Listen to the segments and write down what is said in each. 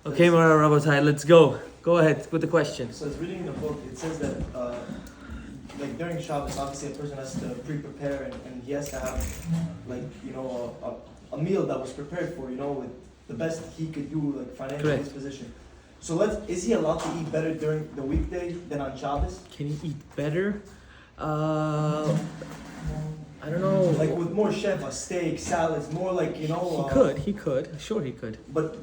Okay, Mara Rabotai, let's go. Go ahead with the question. So it's reading in the book, it says that like during Shabbos, obviously a person has to pre-prepare and he has to have like, a meal that was prepared for, with the best he could do, like financial disposition. So is he allowed to eat better during the weekday than on Shabbos? Can he eat better? I don't know. Like with more sheva, steak, salads, more like, He could. Sure he could. But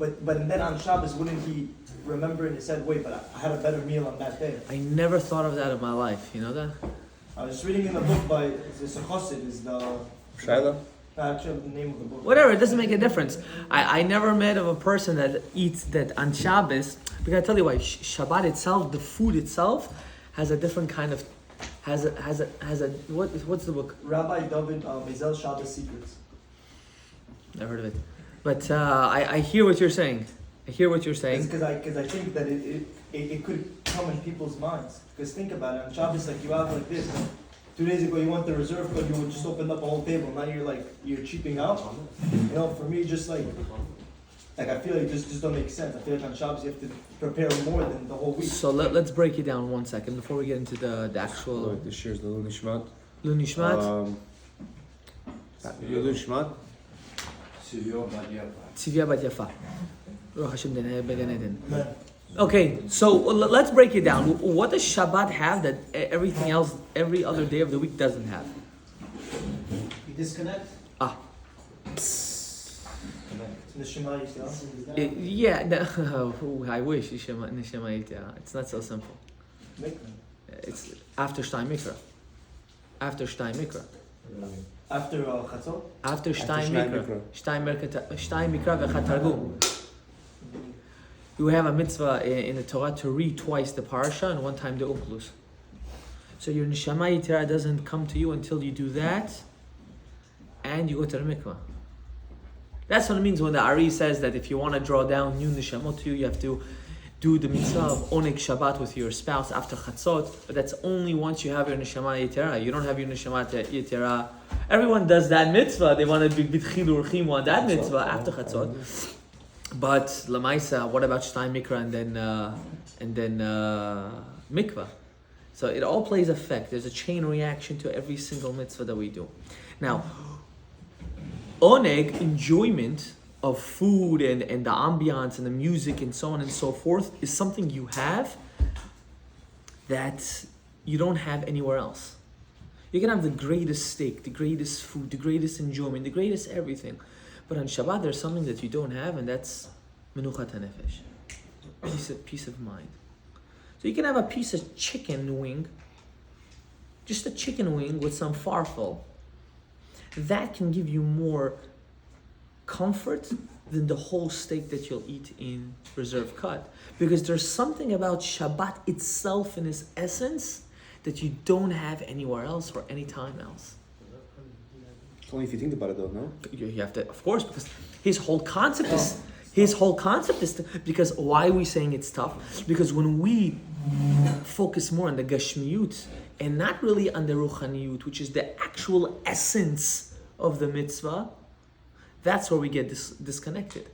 then on Shabbos, wouldn't he remember and he said, wait, but I had a better meal on that day? I never thought of that in my life. You know that? I was reading in the book by it's a chassid, is the Shiloh? actually the name of the book. Whatever, it doesn't make a difference. I never met of a person that eats that on Shabbos. Because I tell you why, Shabbat itself, the food itself, has a different kind of, has a what's the book? Rabbi David Mazel Shabbos Secrets. Never heard of it. But I hear what you're saying. Because I think that it could come in people's minds. Because think about it, on Shabbos, like you have like this. 2 days ago, you went to reserve, but you would just open up a whole table. Now you're cheaping out. For me, just like I feel like this just don't make sense. I feel like on Shabbos you have to prepare more than the whole week. So let's break it down 1 second before we get into the actual. This year's the Lul Nishmat. Lul Nishmat. Lul Nishmat. Tzivya Bat Yafa. Ruach Hashem Began Eden. Okay, so let's break it down. What does Shabbat have that everything else, every other day of the week doesn't have? You disconnect? Neshama Yitya? Yeah, no, I wish Neshama Yitya. It's not so simple. It's after Shtay Mikra. After Shtay Mikra. After Chatzot? After Shtay Mikra. Shtay Mikra v'Chat Targum. You have a mitzvah in the Torah to read twice the parasha and one time the uklus. So your neshama yitera doesn't come to you until you do that, and you go to the mikvah. That's what it means when the Ari says that if you want to draw down new neshamot to you, you have to do the mitzvah of oneg Shabbat with your spouse after chatzot. But that's only once you have your neshama yitera. You don't have your neshama yitera. Everyone does that mitzvah. They want to be b'tchilur chim on that mitzvah after chatzot. But Lamaisa, what about Shtay Mikra and then Mikvah? So it all plays effect. There's a chain reaction to every single mitzvah that we do. Now, oneg, enjoyment of food and the ambiance and the music and so on and so forth, is something you have that you don't have anywhere else. You can have the greatest steak, the greatest food, the greatest enjoyment, the greatest everything. But on Shabbat, there's something that you don't have, and that's menuchat hanefesh, peace of mind. So you can have a piece of chicken wing, just a chicken wing with some farfel. That can give you more comfort than the whole steak that you'll eat in reserve cut. Because there's something about Shabbat itself in its essence that you don't have anywhere else or any time else. Only if you think about it, though, no? You have to, of course, because his whole concept is because why are we saying it's tough? Because when we focus more on the gashmiyut and not really on the ruchaniyut, which is the actual essence of the mitzvah, that's where we get disconnected.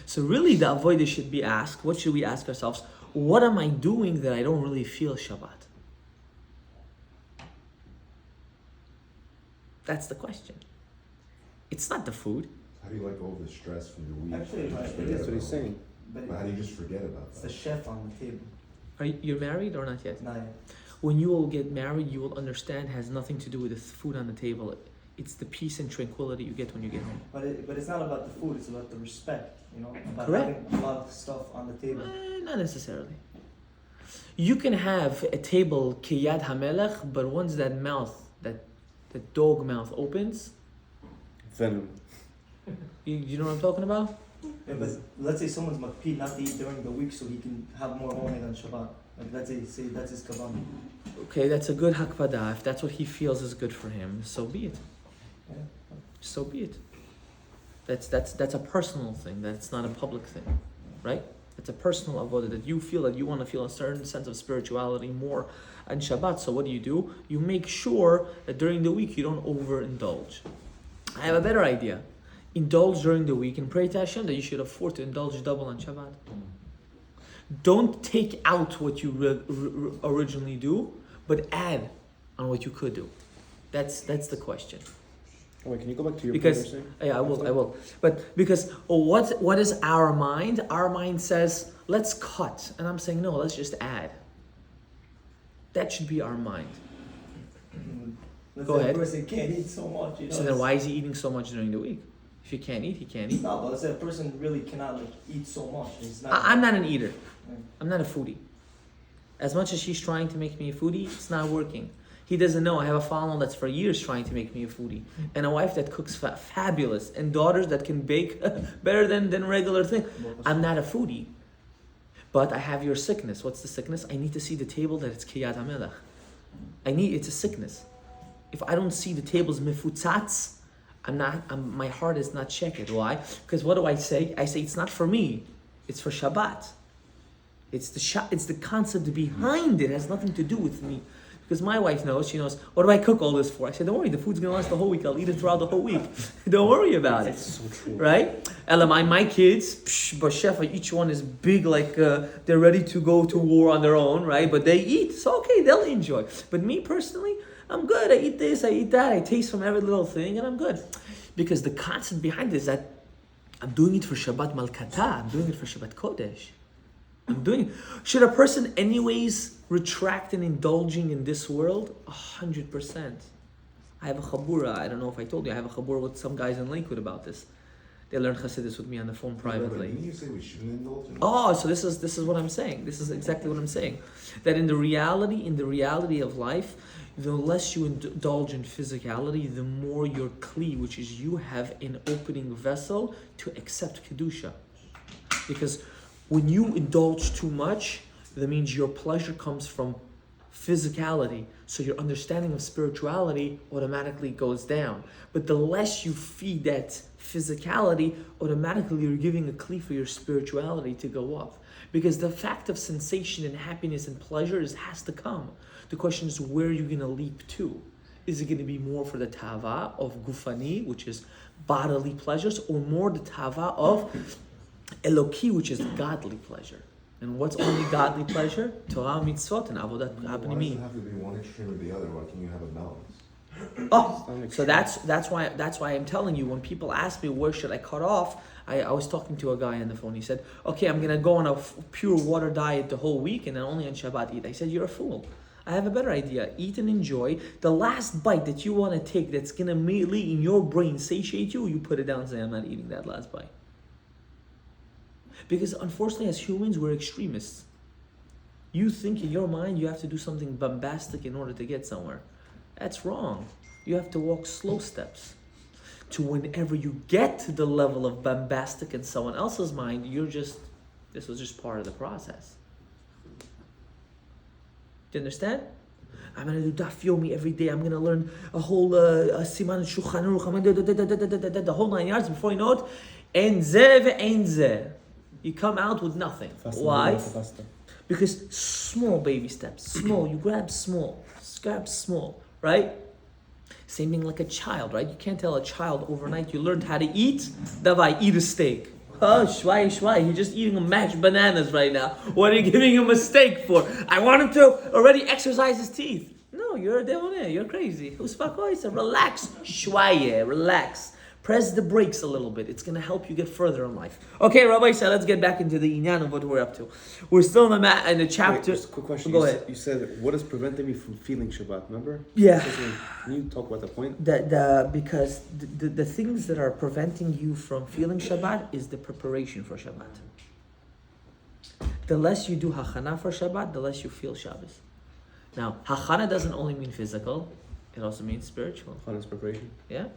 So really, the avodah should be asked. What should we ask ourselves? What am I doing that I don't really feel Shabbat? That's the question. It's not the food. How do you like all the stress from your week? Actually, That's what he's saying. But How do you just forget about it's that? the chef on the table. Are you're married or not yet? Not yet. When you will get married, you will understand it has nothing to do with the food on the table. It's the peace and tranquility you get when you get home. But it's not about the food, it's about the respect, about Correct. having a lot of stuff on the table. Not necessarily. You can have a table kiyad hamelech, but once that mouth, that dog mouth opens, Venom. you know what I'm talking about? Yeah, but let's say someone's makpid not to eat during the week so he can have more oneg on Shabbat. Like let's say that's his kavan. Okay, that's a good hakpadah. If that's what he feels is good for him, so be it. Yeah. So be it. That's a personal thing. That's not a public thing, right? It's a personal avodah that you feel that you want to feel a certain sense of spirituality more on Shabbat. So what do? You make sure that during the week you don't overindulge. I have a better idea. Indulge during the week and pray to Hashem that you should afford to indulge double on Shabbat. Don't take out what you originally do, but add on what you could do. That's the question. Oh, wait, can you go back to your Because yeah, I will. But because what is our mind? Our mind says, let's cut. And I'm saying, no, let's just add. That should be our mind. Go ahead. A person can't eat so much. So then why is he eating so much during the week? If he can't eat, he can't eat. No, but let's say a person really cannot like eat so much. He's not. I'm not an eater. I'm not a foodie. As much as she's trying to make me a foodie, it's not working. He doesn't know. I have a follower that's for years trying to make me a foodie. And a wife that cooks fabulous. And daughters that can bake better than regular thing. I'm not a foodie. But I have your sickness. What's the sickness? I need to see the table that it's Kiyat HaMelech. It's a sickness. If I don't see the tables mifutzatz, my heart is not checked. Why? Because what do I say? I say it's not for me. It's for Shabbat. It's the concept behind it. It has nothing to do with me. Because my wife knows, she knows, what do I cook all this for? I said, don't worry, the food's going to last the whole week. I'll eat it throughout the whole week. Don't worry about it. That's so true. Right? My kids, Bashefa, each one is big, like they're ready to go to war on their own, right? But they eat, so okay, they'll enjoy. But me personally, I'm good. I eat this, I eat that, I taste from every little thing, and I'm good. Because the concept behind it is that I'm doing it for Shabbat Malkata, I'm doing it for Shabbat Kodesh. Should a person anyways retract in indulging in this world? 100%. I have a chabura, I don't know if I told you, I have a chabura with some guys in Lakewood about this. They learned Chassidus with me on the phone privately. Didn't you say we shouldn't indulge in So this is what I'm saying. This is exactly what I'm saying. That in the reality of life, the less you indulge in physicality, the more your kli, which is you have an opening vessel to accept kedusha. Because when you indulge too much, that means your pleasure comes from physicality. So your understanding of spirituality automatically goes down. But the less you feed that physicality, automatically you're giving a kli for your spirituality to go up. Because the fact of sensation and happiness and pleasure has to come. The question is, where are you going to leap to? Is it going to be more for the tava of gufani, which is bodily pleasures, or more the tava of Eloki, which is godly pleasure? And what's only godly pleasure? Torah, mitzvot, and avodat Why does it habnimim. have to be one extreme or the other? Why can't you have a balance? So that's why I'm telling you, when people ask me where should I cut off, I was talking to a guy on the phone. He said, okay, I'm gonna go on a pure water diet the whole week and then only on Shabbat eat. I said, you're a fool. I have a better idea. Eat and enjoy. The last bite that you want to take that's gonna immediately in your brain satiate you, you put it down and say, I'm not eating that last bite. Because unfortunately, as humans, we're extremists. You think in your mind you have to do something bombastic in order to get somewhere. That's wrong. You have to walk slow steps. To whenever you get to the level of bombastic in someone else's mind, this was just part of the process. Do you understand? I'm going to do Daf Yomi every day. I'm going to learn a whole Siman Shulchan Aruch. I'm going to do the whole 9 yards. Before you know it, Ein zeh ve'ein zeh. You come out with nothing. Why? Because small baby steps. Small. You grab small. Grab small. Right? Same thing like a child, right? You can't tell a child overnight you learned how to eat. Davai, eat a steak. Oh, shwai. You're just eating mashed bananas right now. What are you giving him a steak for? I want him to already exercise his teeth. No, you're crazy. Relax. Shwaye, relax. Press the brakes a little bit. It's going to help you get further in life. Okay, Rabbi said, let's get back into the inyan of what we're up to. We're still in the chapter. Wait, just a quick question. Go ahead. You said, what is preventing me from feeling Shabbat, remember? Yeah. Can you talk about the point? Because the things that are preventing you from feeling Shabbat is the preparation for Shabbat. The less you do hachana for Shabbat, the less you feel Shabbos. Now, hachana doesn't only mean physical, it also means spiritual. Hachana's preparation. Yeah?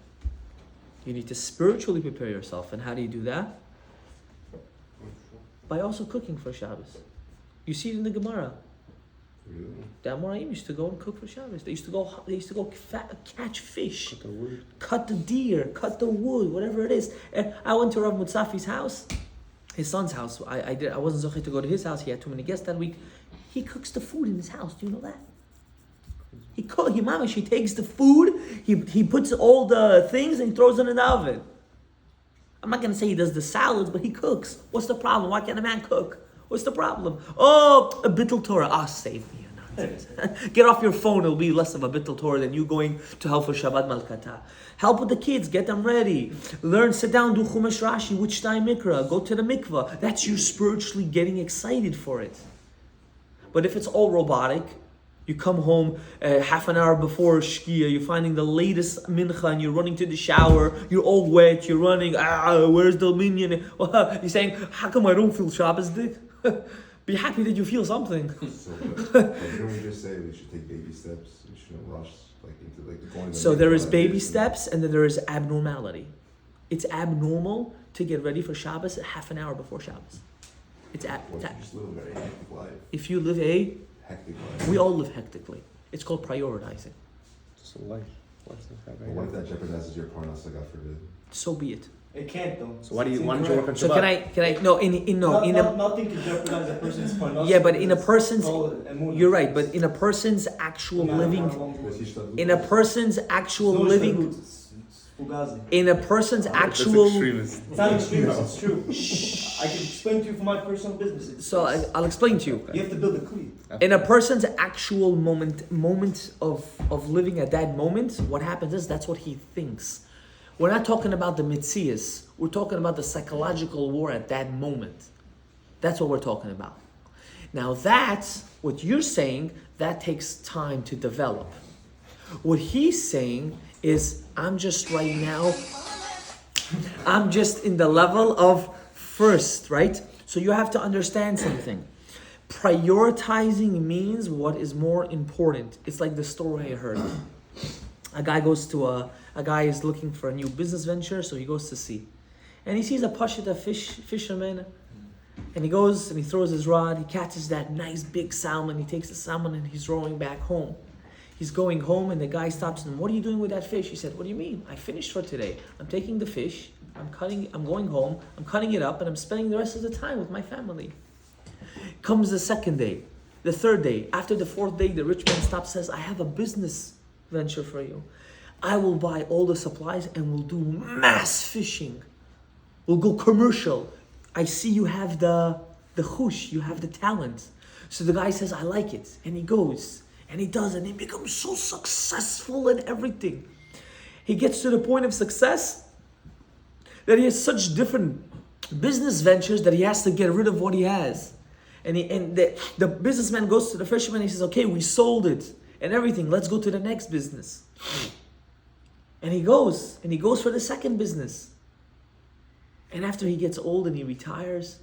You need to spiritually prepare yourself. And how do you do that? By also cooking for Shabbos. You see it in the Gemara. Really? The Amoraim used to go and cook for Shabbos. They used to go catch fish, cut the deer, cut the wood, whatever it is. I went to Rav Mutzafi's house, his son's house. I wasn't zocheh to go to his house. He had too many guests that week. He cooks the food in his house. Do you know that? He takes the food, he puts all the things and he throws it in the oven. I'm not gonna say he does the salads, but he cooks. What's the problem? Why can't a man cook? What's the problem? Oh, a bittul Torah. Ah, save me. Get off your phone, it'll be less of a bittul Torah than you going to help for Shabbat Malkata. Help with the kids, get them ready. Learn, sit down, do Chumash Rashi, which time Mikra, go to the mikvah. That's you spiritually getting excited for it. But if it's all robotic, you come home half an hour before Shkia, you're finding the latest mincha and you're running to the shower, you're all wet, you're running, where's the minyan? You're saying, how come I don't feel Shabbos dick? Be happy that you feel something. So, but didn't we just say we should take baby steps? We shouldn't rush into the going. So there is baby steps and then there is abnormality. It's abnormal to get ready for Shabbos half an hour before Shabbos. What if you just live a very hectic life? If you live a Hectic life. we all live hectically. It's called prioritizing. Just a life. But what if that jeopardizes your parnasa, God forbid? So be it. It can't though. So why don't you work on Shabbat? So can I no Nothing can jeopardize a person's parnasa. yeah, but in a person's emunah. you're right, but in a person's actual living in a person's actual No, living it's fugazi. in a person's That's actual extremist. It's not extremist, it's true. I can explain to you from my personal business. so I'll explain to you. You have to build a kli. In a person's actual moment of living at that moment, what happens is that's what he thinks. We're not talking about the mitzias. We're talking about the psychological war at that moment. That's what we're talking about. Now that's what you're saying, that takes time to develop. What he's saying is, I'm just right now, I'm just in the level of first, right? So you have to understand something. Prioritizing means what is more important. It's like the story I heard. A guy goes to a guy is looking for a new business venture, so he goes to sea. And he sees a pashita fisherman, and he goes and he throws his rod, he catches that nice big salmon, he takes the salmon and he's rowing back home. He's going home and the guy stops him, what are you doing with that fish? He said, what do you mean? I finished for today. I'm taking the fish, I'm going home, I'm cutting it up, and I'm spending the rest of the time with my family. Comes the second day, the third day, after the fourth day, the rich man stops, says, I have a business venture for you. I will buy all the supplies and we'll do mass fishing. We'll go commercial. I see you have the chush, you have the talent. So the guy says, I like it. And he goes and he does, and he becomes so successful in everything. He gets to the point of success that he has such different business ventures that he has to get rid of what he has. And the businessman goes to the fisherman and he says, okay, we sold it and everything. Let's go to the next business. And he goes for the second business. And after he gets old and he retires,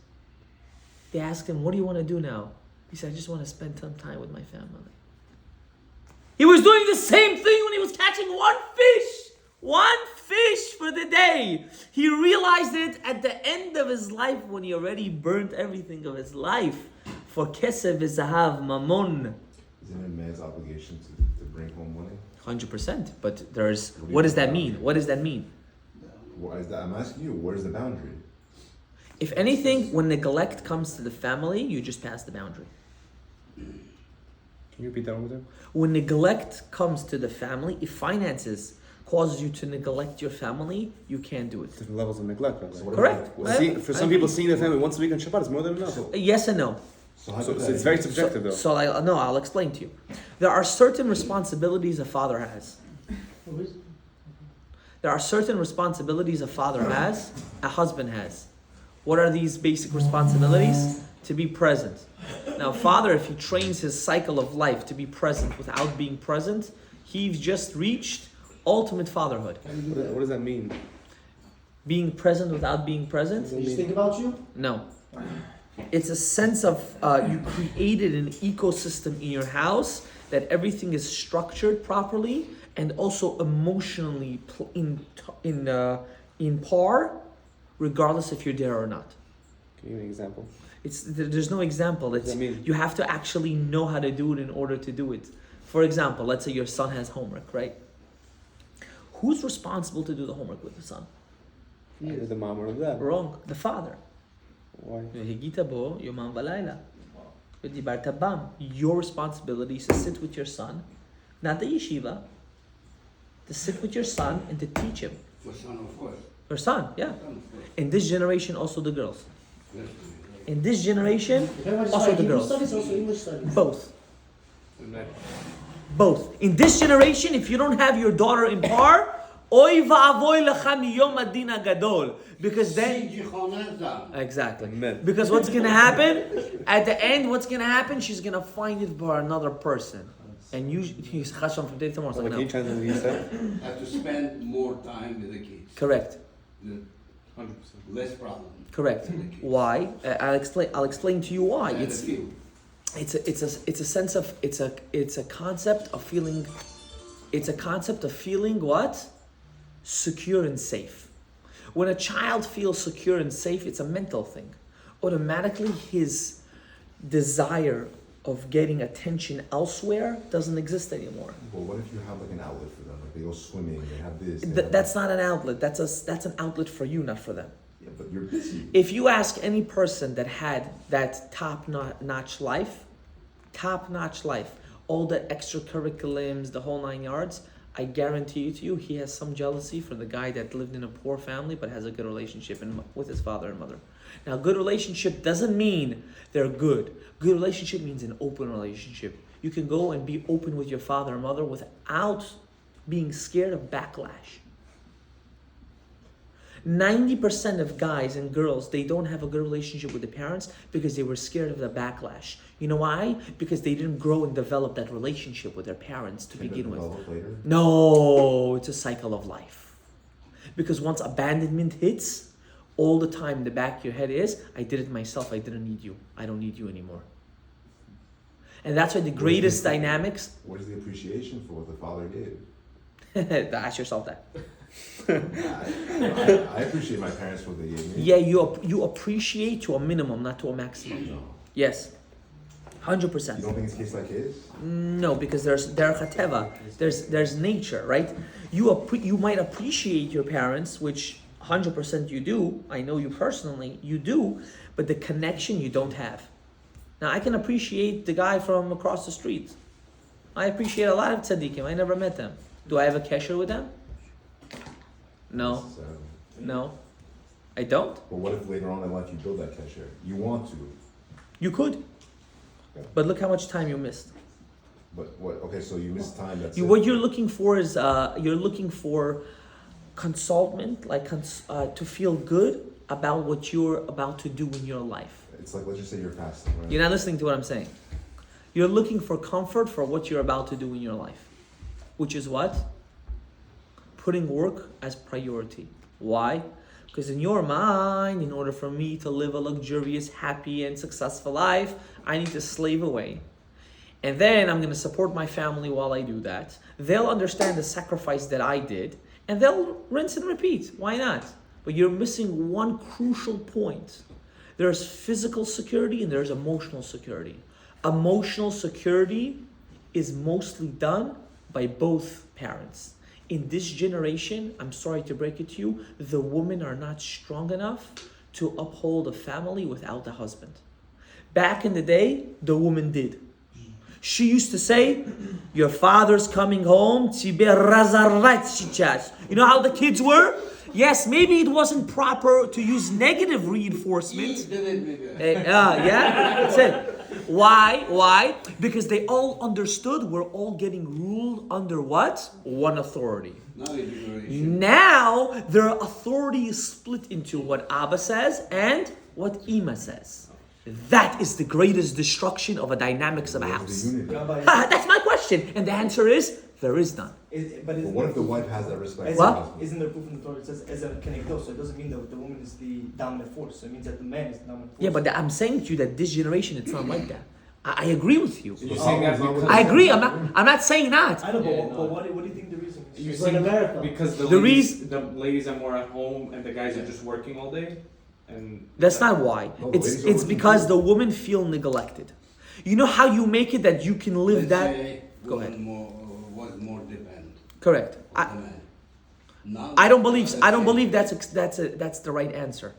they ask him, what do you want to do now? He said, I just want to spend some time with my family. He was doing the same thing when he was catching one fish for the day. He realized it at the end of his life when he already burnt everything of his life for kesef v'zahav mamon. Isn't it a man's obligation to bring home money? 100%. But what does that mean? What does that mean? Why is that? I'm asking you, where's the boundary? If anything, when neglect comes to the family, you just pass the boundary. Can you repeat that over there? When neglect comes to the family, if finances causes you to neglect your family, you can't do it. Different levels of neglect. Right? So what Correct. if- For some people, seeing their family once a week on Shabbat is more than enough. Yes and no. So So it's very subjective, though. So I'll explain to you. There are certain responsibilities a father has. There are certain responsibilities a father has, a husband has. What are these basic responsibilities? To be present. Now, father, if he trains his cycle of life to be present without being present, he's just reached ultimate fatherhood. What does that mean? Being present without being present? They just think about you? No. It's a sense of you created an ecosystem in your house that everything is structured properly and also emotionally in par, regardless if you're there or not. Can you give me an example? There's no example. What does that mean? You have to actually know how to do it in order to do it. For example, let's say your son has homework, right? Who's responsible to do the homework with the son? Either the mom or the dad. Wrong. The father. Why? Your responsibility is to sit with your son, not the yeshiva, to sit with your son and to teach him. For son, of course. Her son, yeah. In this generation, also the girls. In this generation, also the girls. Studies, also English studies. Both. Both. In this generation, if you don't have your daughter in par, oy va'avoy lecha miyom adin hagadol. Because then... Exactly. Amen. Because what's going to happen? At the end, what's going to happen? She's going to find it for another person. And you... He's chasham from day tomorrow. Can you translate what you said? Have to spend more time with the kids. Correct. 100%. Less problem. Correct. with the kids. Why? I'll explain to you why. And It's the field. it's a sense of it's a concept of feeling. It's a concept of feeling what? Secure and safe. When a child feels secure and safe, it's a mental thing. Automatically, his desire of getting attention elsewhere doesn't exist anymore. Well, what if you have like an outlet for them? Like they go swimming, they have this. That's not an outlet. That's an outlet for you, not for them. Yeah, but you're busy. If you ask any person that had that top-notch life, all the extracurriculums, the whole 9 yards, I guarantee to you, he has some jealousy for the guy that lived in a poor family but has a good relationship with his father and mother. Now, good relationship doesn't mean they're good. Good relationship means an open relationship. You can go and be open with your father and mother without being scared of backlash. 90% of guys and girls, they don't have a good relationship with the parents because they were scared of the backlash. You know why? Because they didn't grow and develop that relationship with their parents to begin with. Later? No, it's a cycle of life. Because once abandonment hits, all the time in the back of your head is, I did it myself, I didn't need you. I don't need you anymore. And that's why the greatest dynamics... Where's the appreciation for what the father gave? Ask yourself that. I appreciate my parents for what they gave me. Yeah, you appreciate to a minimum, not to a maximum. No. Yes. 100%. You don't think it's a case like his? No, because there's hateva, there's nature, right? You might appreciate your parents, which 100% you do. I know you personally, you do, but the connection you don't have. Now I can appreciate the guy from across the street. I appreciate a lot of tzaddikim. I never met them. Do I have a kesher with them? No, no, I don't. But what if later on in life you build that kesher? You want to. You could, but look how much time you missed. But what? Okay, so you missed time. That's What you're looking for is you're looking for consultment, to feel good about what you're about to do in your life. It's like, let's just say you're fasting, right? You're not listening to what I'm saying. You're looking for comfort for what you're about to do in your life, which is what? Putting work as priority. Why? Because in your mind, in order for me to live a luxurious, happy, and successful life, I need to slave away. And then I'm going to support my family while I do that. They'll understand the sacrifice that I did, and they'll rinse and repeat. Why not? But you're missing one crucial point. There's physical security and there's emotional security. Emotional security is mostly done by both parents. In this generation, I'm sorry to break it to you, the women are not strong enough to uphold a family without the husband. Back in the day, the woman did. She used to say, your father's coming home, you know how the kids were? Yes, maybe it wasn't proper to use negative reinforcement. Yeah, that's it. Why? Because they all understood we're all getting ruled under what? One authority. Now their authority is split into what Abba says and what Ima says. That is the greatest destruction of a dynamics of a house. That's my question. And the answer is, there is none. But what if the wife has that respect? What? Isn't there proof in the Torah? It says as a kenegdo, so it doesn't mean that the woman is the dominant force. So it means that the man is the dominant force. Yeah, but I'm saying to you that this generation, it's not like that. I agree with you. You're saying that because I agree. I'm not saying that. I know, Yeah, but no. what do you think the reason is? you're She's saying in America. because the ladies are more at home and the guys are just working all day, and That's not why. No, the It's ladies are it's working because too. the women feel neglected. You know how you make it that you can live that? Go ahead. Was more dependent Correct. on the man. Now I don't believe that's the right answer.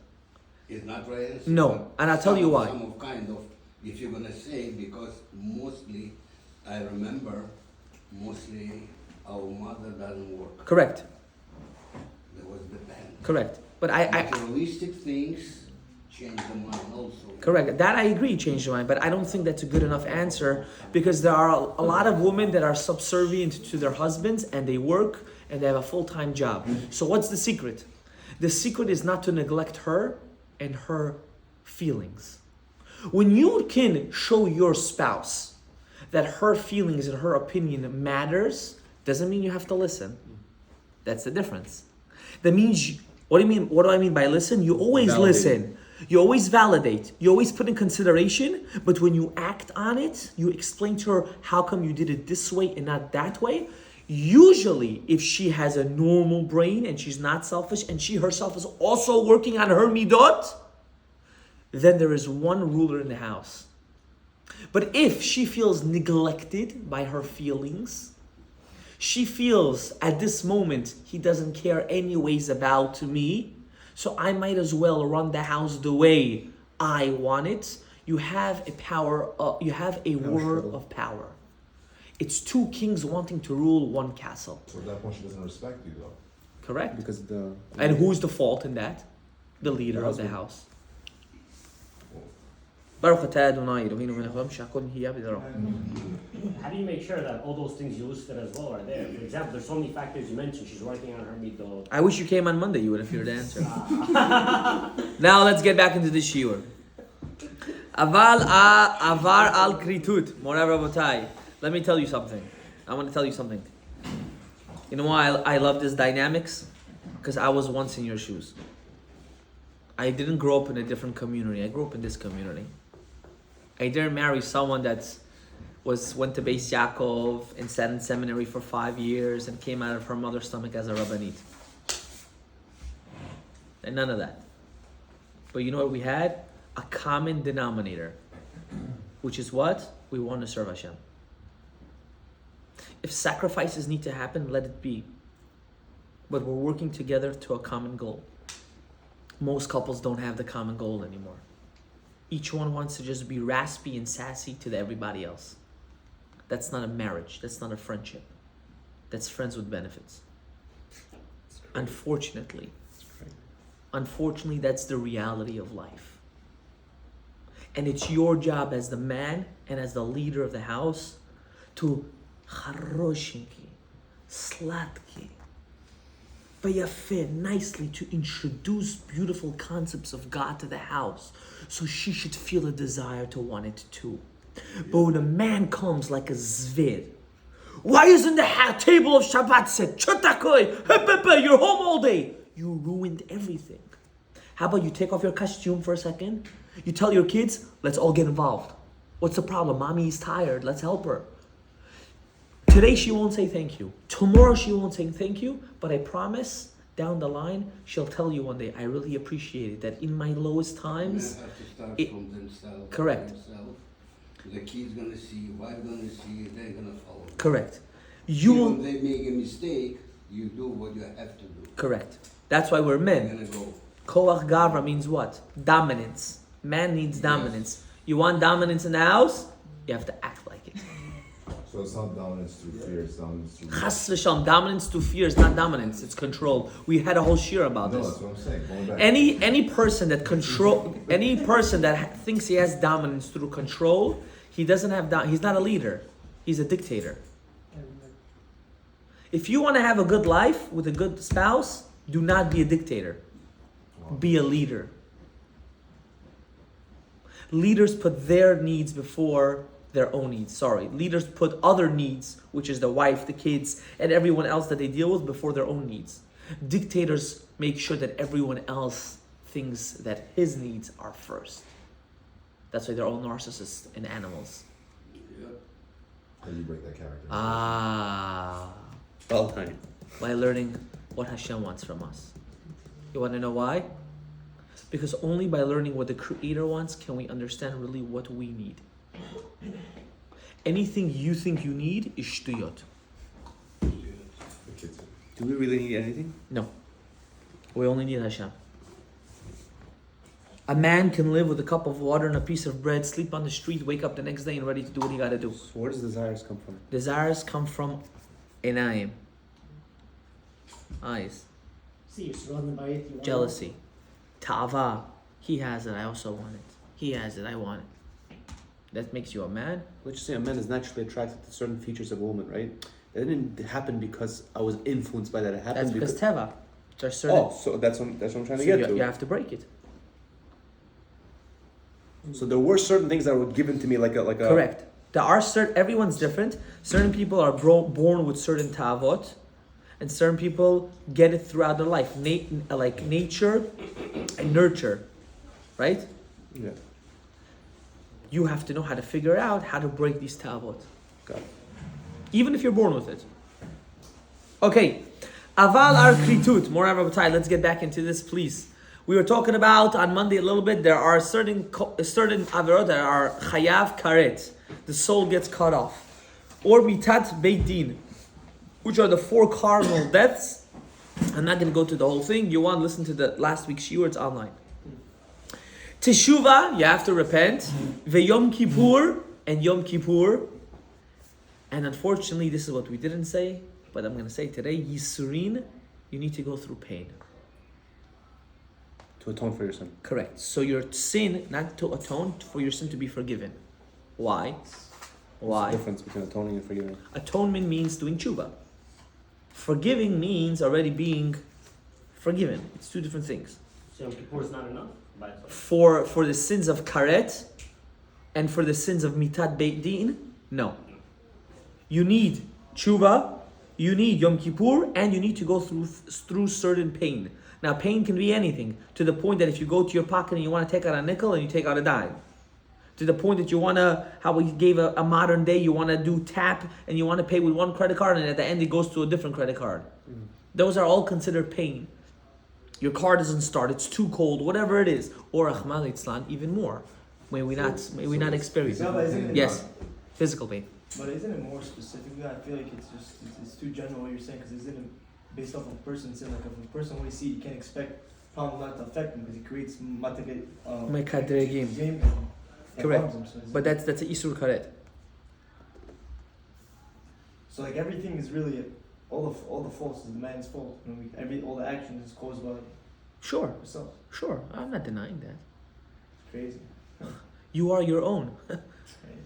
It's not right. No, and I'll tell you why. Some of kind of, if you're gonna say, because mostly, I remember, mostly our mother doesn't work. Correct. That was the plan. Correct. But I Materialistic things change the mind also. correct. That I agree, change your mind. But I don't think that's a good enough answer because there are a lot of women that are subservient to their husbands and they work and they have a full-time job. So what's the secret? The secret is not to neglect her and her feelings. When you can show your spouse that her feelings and her opinion matters, doesn't mean you have to listen. That's the difference. That means, what do you mean? What do I mean by listen? You always listen. You always validate. You always put in consideration. But when you act on it, you explain to her how come you did it this way and not that way. Usually, if she has a normal brain and she's not selfish and she herself is also working on her midot, then there is one ruler in the house. But if she feels neglected by her feelings, she feels at this moment he doesn't care anyways about me, so I might as well run the house the way I want it. You have a power. You have a war of power. It's two kings wanting to rule one castle. So at that point, she doesn't respect you, though. Correct. Because And who's the fault in that? The leader The of the husband. house. Baruch atah Adonai Eloheinu melech haolam she'hakol nihiyah b'daro. How do you make sure that all those things you listed as well are there? For example, there's so many factors you mentioned. She's working on her midot. I wish you came on Monday. You would have heard the answer. Now let's get back into the shiur. Aval avar al kritut, Morav Rabotai. Let me tell you something. I want to tell you something. You know why I love this dynamics? Because I was once in your shoes. I didn't grow up in a different community. I grew up in this community. I didn't marry someone that went to Beis Yaakov and sat in seminary for 5 years and came out of her mother's stomach as a rabbanit. And none of that. But you know what we had? A common denominator. Which is what? We want to serve Hashem. If sacrifices need to happen, let it be. But we're working together to a common goal. Most couples don't have the common goal anymore. Each one wants to just be raspy and sassy to everybody else. That's not a marriage. That's not a friendship. That's friends with benefits. Unfortunately, that's the reality of life. And it's your job as the man and as the leader of the house to charoshinki, slatki, nicely to introduce beautiful concepts of God to the house, so she should feel a desire to want it too. But when a man comes like a zvir, why isn't the table of Shabbat set? You're home all day. You ruined everything. How about you take off your costume for a second? You tell your kids, let's all get involved. What's the problem? Mommy is tired. Let's help her. Today she won't say thank you. Tomorrow she won't say thank you. But I promise, down the line, she'll tell you one day, I really appreciate it. That in my lowest times... They have to start from themselves. Correct. Themselves. The kid's gonna see, wife gonna see, they're gonna follow. Correct. Even they make a mistake, you do what you have to do. Correct. That's why we're men. You're gonna go. Koach Gavra means what? Dominance. Man needs dominance. You want dominance in the house? You have to act like it. So it's not dominance through fear, it's dominance through... Chas v'shalom. Dominance through fear is not dominance, it's control. We had a whole shir about No, this. that's what I'm saying. Going back. Any person that thinks he has dominance through control, he doesn't have he's not a leader. He's a dictator. If you want to have a good life with a good spouse, do not be a dictator. Be a leader. Leaders put their needs before their own needs. Leaders put other needs, which is the wife, the kids, and everyone else that they deal with, before their own needs. Dictators make sure that everyone else thinks that his needs are first. That's why they're all narcissists and animals. How do you break that character? Well done. By learning what Hashem wants from us. You want to know why? Because only by learning what the Creator wants can we understand really what we need. Anything you think you need is shtuyot. The kids. Do we really need anything? No. We only need Hashem. A man can live with a cup of water and a piece of bread, sleep on the street, wake up the next day and ready to do what he got to do. So where does desires come from? Desires come from enayim. Eyes. See, you're surrounded by it. You want Jealousy. Ta'ava. He has it, I also want it. He has it, I want it. That makes you a man. Let's just say a man is naturally attracted to certain features of a woman, right? It didn't happen because I was influenced by that. It happened That's because because... teva. There's certain. Oh, so that's what I'm trying to so get you, to. you have to break it. So there were certain things that were given to me like a... Correct. There are certain. Everyone's different. Certain people are born with certain ta'avot, and certain people get it throughout their life. Like nature and nurture, right? Yeah. You have to know how to figure out how to break these ta'avot. Got it. Even if you're born with it. Okay. Aval ar kritut. More Rabotai, let's get back into this, please. We were talking about on Monday a little bit, there are certain averot that are chayav karet. The soul gets cut off. Or mitat beit din, which are the 4 cardinal deaths. I'm not going to go through the whole thing. You want to listen to the last week's shiur, it's online. Teshuva, you have to repent. Yom Kippur, and Yom Kippur. And unfortunately, this is what we didn't say, but I'm going to say today, Yisurin, you need to go through pain. To atone for your sin. Correct. So your sin, not to atone, for your sin to be forgiven. Why? Why? What's the difference between atoning and forgiving? Atonement means doing tshuva. Forgiving means already being forgiven. It's 2 different things. So Yom Kippur is not enough by itself. For the sins of karet and for the sins of mitat beit din, no. You need tshuva, you need Yom Kippur, and you need to go through certain pain. Now, pain can be anything, to the point that if you go to your pocket and you want to take out a nickel and you take out a dime. To the point that you want to, how we gave a modern day, you want to do tap and you want to pay with one credit card and at the end it goes to a different credit card. Those are all considered pain. Your car doesn't start, it's too cold, whatever it is. Or Rahman Itzlan, even more. May we not experience Yeah, but isn't it. it Yes, physical pain. But isn't it more specific? I feel like it's too general what you're saying, because isn't it based off of a person's sin? Like if a person when you see, you can't expect problems not to affect him because he creates Mekadregim. game. Correct. But that's a Isur Karet. So like everything is really all the faults is the man's fault. You know, all the action is caused by Sure, yourself. sure. I'm not denying that. It's crazy. You are your own. It's crazy.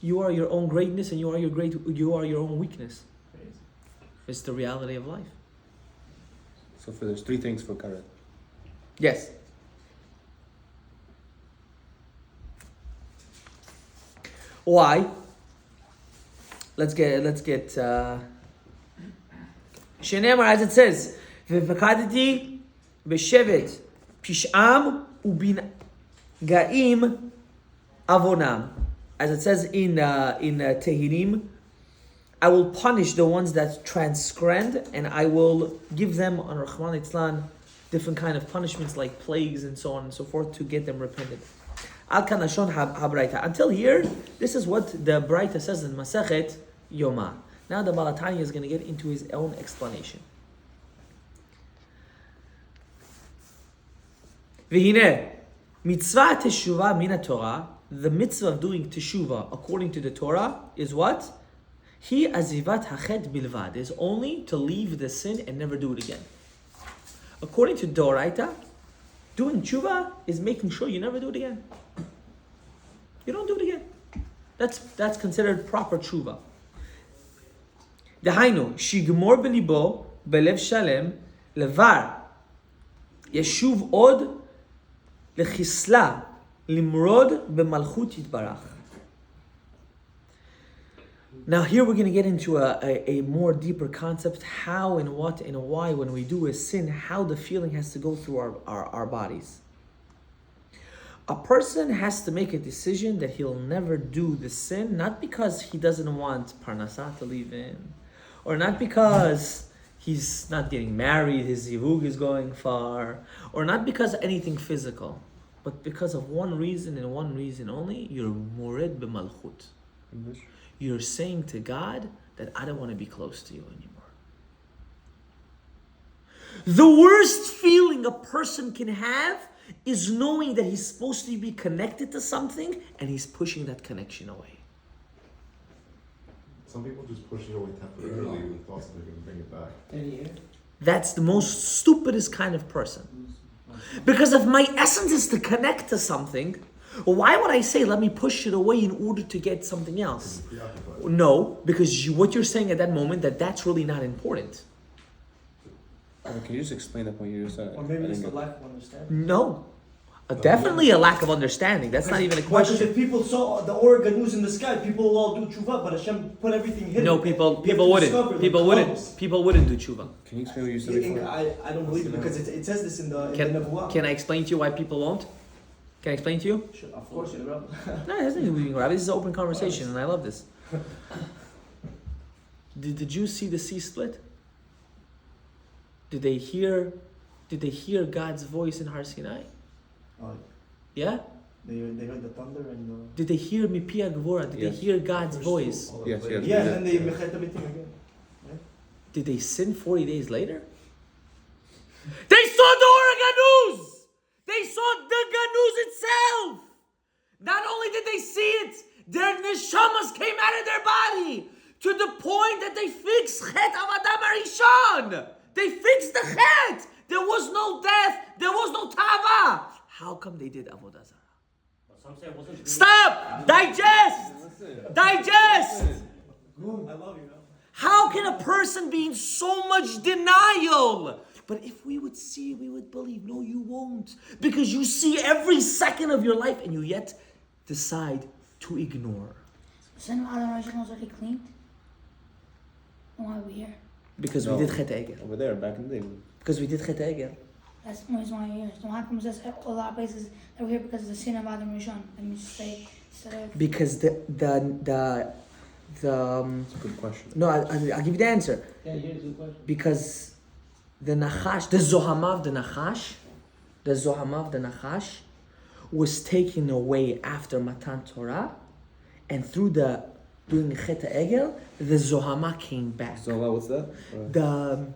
You are your own greatness and you are your own weakness. Crazy. It's the reality of life. So there's 3 things for karet. Yes. Why? Let's get Shenemar, as it says, V'vakaditi b'shevet pish'am ubin ga'im avonam. As it says in Tehillim, I will punish the ones that transgress, and I will give them on Rahman Itzlan different kind of punishments like plagues and so on and so forth to get them repentant. Al kanashon habraita. Until here, this is what the Braita says in Masechet Yoma. Now the Balatanya is going to get into his own explanation. V'hineh mitzvah teshuva min Torah. The mitzvah of doing teshuva according to the Torah is what? He azivat hachet bilvad, is only to leave the sin and never do it again. According to Doraita, doing teshuva is making sure you never do it again. You don't do it again. That's considered proper teshuva. Dahainu shigmor belibo belev shalem levar yeshuv od lechisla limrod b'malchut yitbarach. Now here we're going to get into a more deeper concept, how and what and why when we do a sin, how the feeling has to go through our bodies. A person has to make a decision that he'll never do the sin, not because he doesn't want parnasah to leave in, or not because he's not getting married, his zivug is going far, or not because of anything physical, but because of one reason and one reason only, you're murid b'malchut. You're saying to God that I don't want to be close to you anymore. The worst feeling a person can have is knowing that he's supposed to be connected to something and he's pushing that connection away. Some people just push it away temporarily with thoughts that they're going to bring it back. That's the most stupidest kind of person. Because if my essence is to connect to something, why would I say, let me push it away in order to get something else? No, because what you're saying at that moment, that's really not important. Can you just explain that point you just said? Or maybe it's the lack of understanding. No. Definitely a lack of understanding. That's not even a Because question. if people saw the Oregon news in the sky, people will all do tshuva, but Hashem put everything hidden. No, You have to wouldn't. discover the People wouldn't do tshuva. Can you explain what you said before? I don't believe it because it says this in the Nebuah. Can I explain to you why people won't? Can I explain to you? Sure, of course, you're right. No, it has nothing to do with being rabbi. This is an open conversation, and I love this. Did the Jews see the sea split? Did they hear God's voice in Har Sinai? Oh, Yeah? they heard the thunder and Did they hear Mipi Gvora? Did they hear God's voice? Yes, yes. yeah, and then they mechet everything again. Did they sin 40 days later? They saw the Oregon news! They saw the news itself! Not only did they see it, their neshamas came out of their body to the point that they fixed Chet Avadam Arishon. They fixed the Chet. There was no death. There was no Tava. How come they did Avodah Zarah? Some say it wasn't. Stop! Digest! Digest! I love you. How can a person be in so much denial? But if we would see, we would believe. No, you won't. Because you see every second of your life and you yet decide to ignore. Isn't Adam Rishon was already cleaned? And why are we here? Because No. we did Chet Egel. Over there, back in the day. Because we did Chet Egel. That's the reason why we're here. So how come it says a lot of places that we're here because of the sin of Adam Rishon? That means to say instead of Because the That's a good question. no, I'll give you the answer. Yeah, here's the question. Because the Nachash, the Zohamav, the Nachash was taken away after Matan Torah, and through doing Chet Egel, the Zohama came back. So what's that? The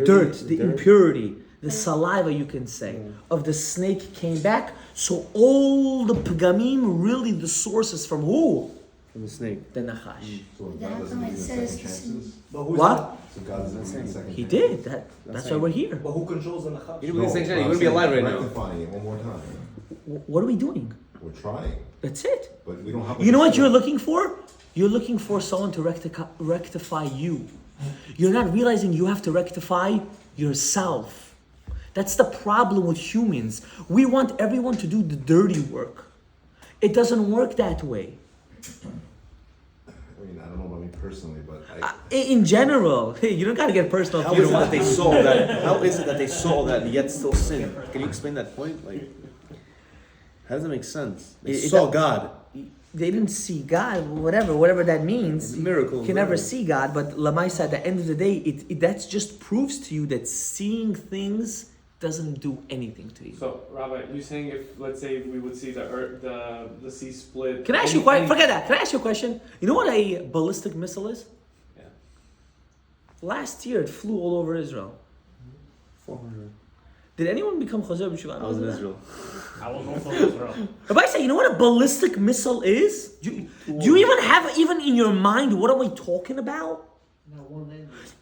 dirt, the impurity, the saliva, you can say, of the snake came back. So all the Pgamim, really the sources from who? From the snake. The Nachash. So Then God how doesn't come give it you says second chances. But who's What? So God doesn't give you second He chances. did. That's why we're here. But who controls the Nachash? You didn't No, say but you I'm wouldn't be saying alive right now. rectifying it one more time. What are we doing? We're trying, That's it. but we don't have. You know what you're looking for? You're looking for someone to rectify you. You're not realizing you have to rectify yourself. That's the problem with humans. We want everyone to do the dirty work. It doesn't work that way. I mean, I don't know about me personally, but In general, hey, you don't gotta get personal. How if you is it don't that want they to. saw that? How is it that they saw that and yet still sin? Can you explain that point? Like, how does it make sense? They saw God. They didn't see God, whatever that means. It's a miracle, You can never whatever. see God, but Lamaisa, at the end of the day, that just proves to you that seeing things doesn't do anything to you. So, Rabbi, you saying if, let's say, we would see the earth, the sea split? Can I ask you a question? Forget that. Can I ask you a question? You know what a ballistic missile is? Yeah. Last year, it flew all over Israel. 400. Did anyone become Chazer B'Shuvah? I was in Israel. I was also in Israel. If I say, you know what a ballistic missile is? Do you even have in your mind what are we talking about?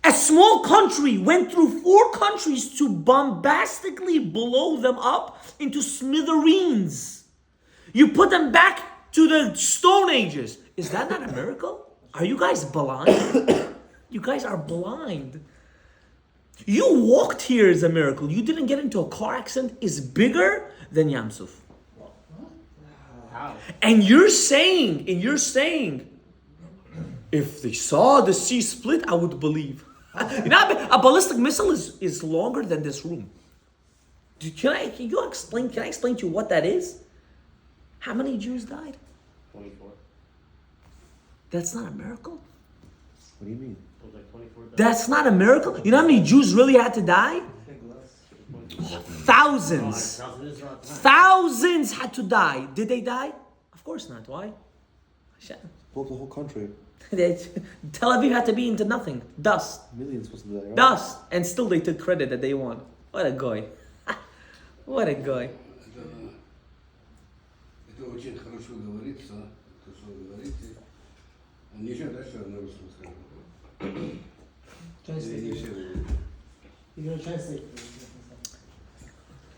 A small country went through 4 countries to bombastically blow them up into smithereens. You put them back to the Stone Ages. Is that not a miracle? Are you guys blind? You guys are blind. You walked here is a miracle. You didn't get into a car accident is bigger than Yam Suf. How? And you're saying, if they saw the sea split, I would believe. You know, a ballistic missile is longer than this room. Can I explain to you what that is? How many Jews died? 24. That's not a miracle. What do you mean? It was like 24. That's not a miracle. You know how many Jews really had to die? I think less. Thousands. Thousands had to die. Did they die? Of course not. Why? Blow up the whole country. Tel Aviv had to be into nothing. Dust. Millions supposed to die, right? Dust. And still they took credit that they won. What a guy. What a guy. Это очень хорошо говорится, то, что вы говорите. Ничего дальше не скажу. Я не все говорю. You're gonna translate.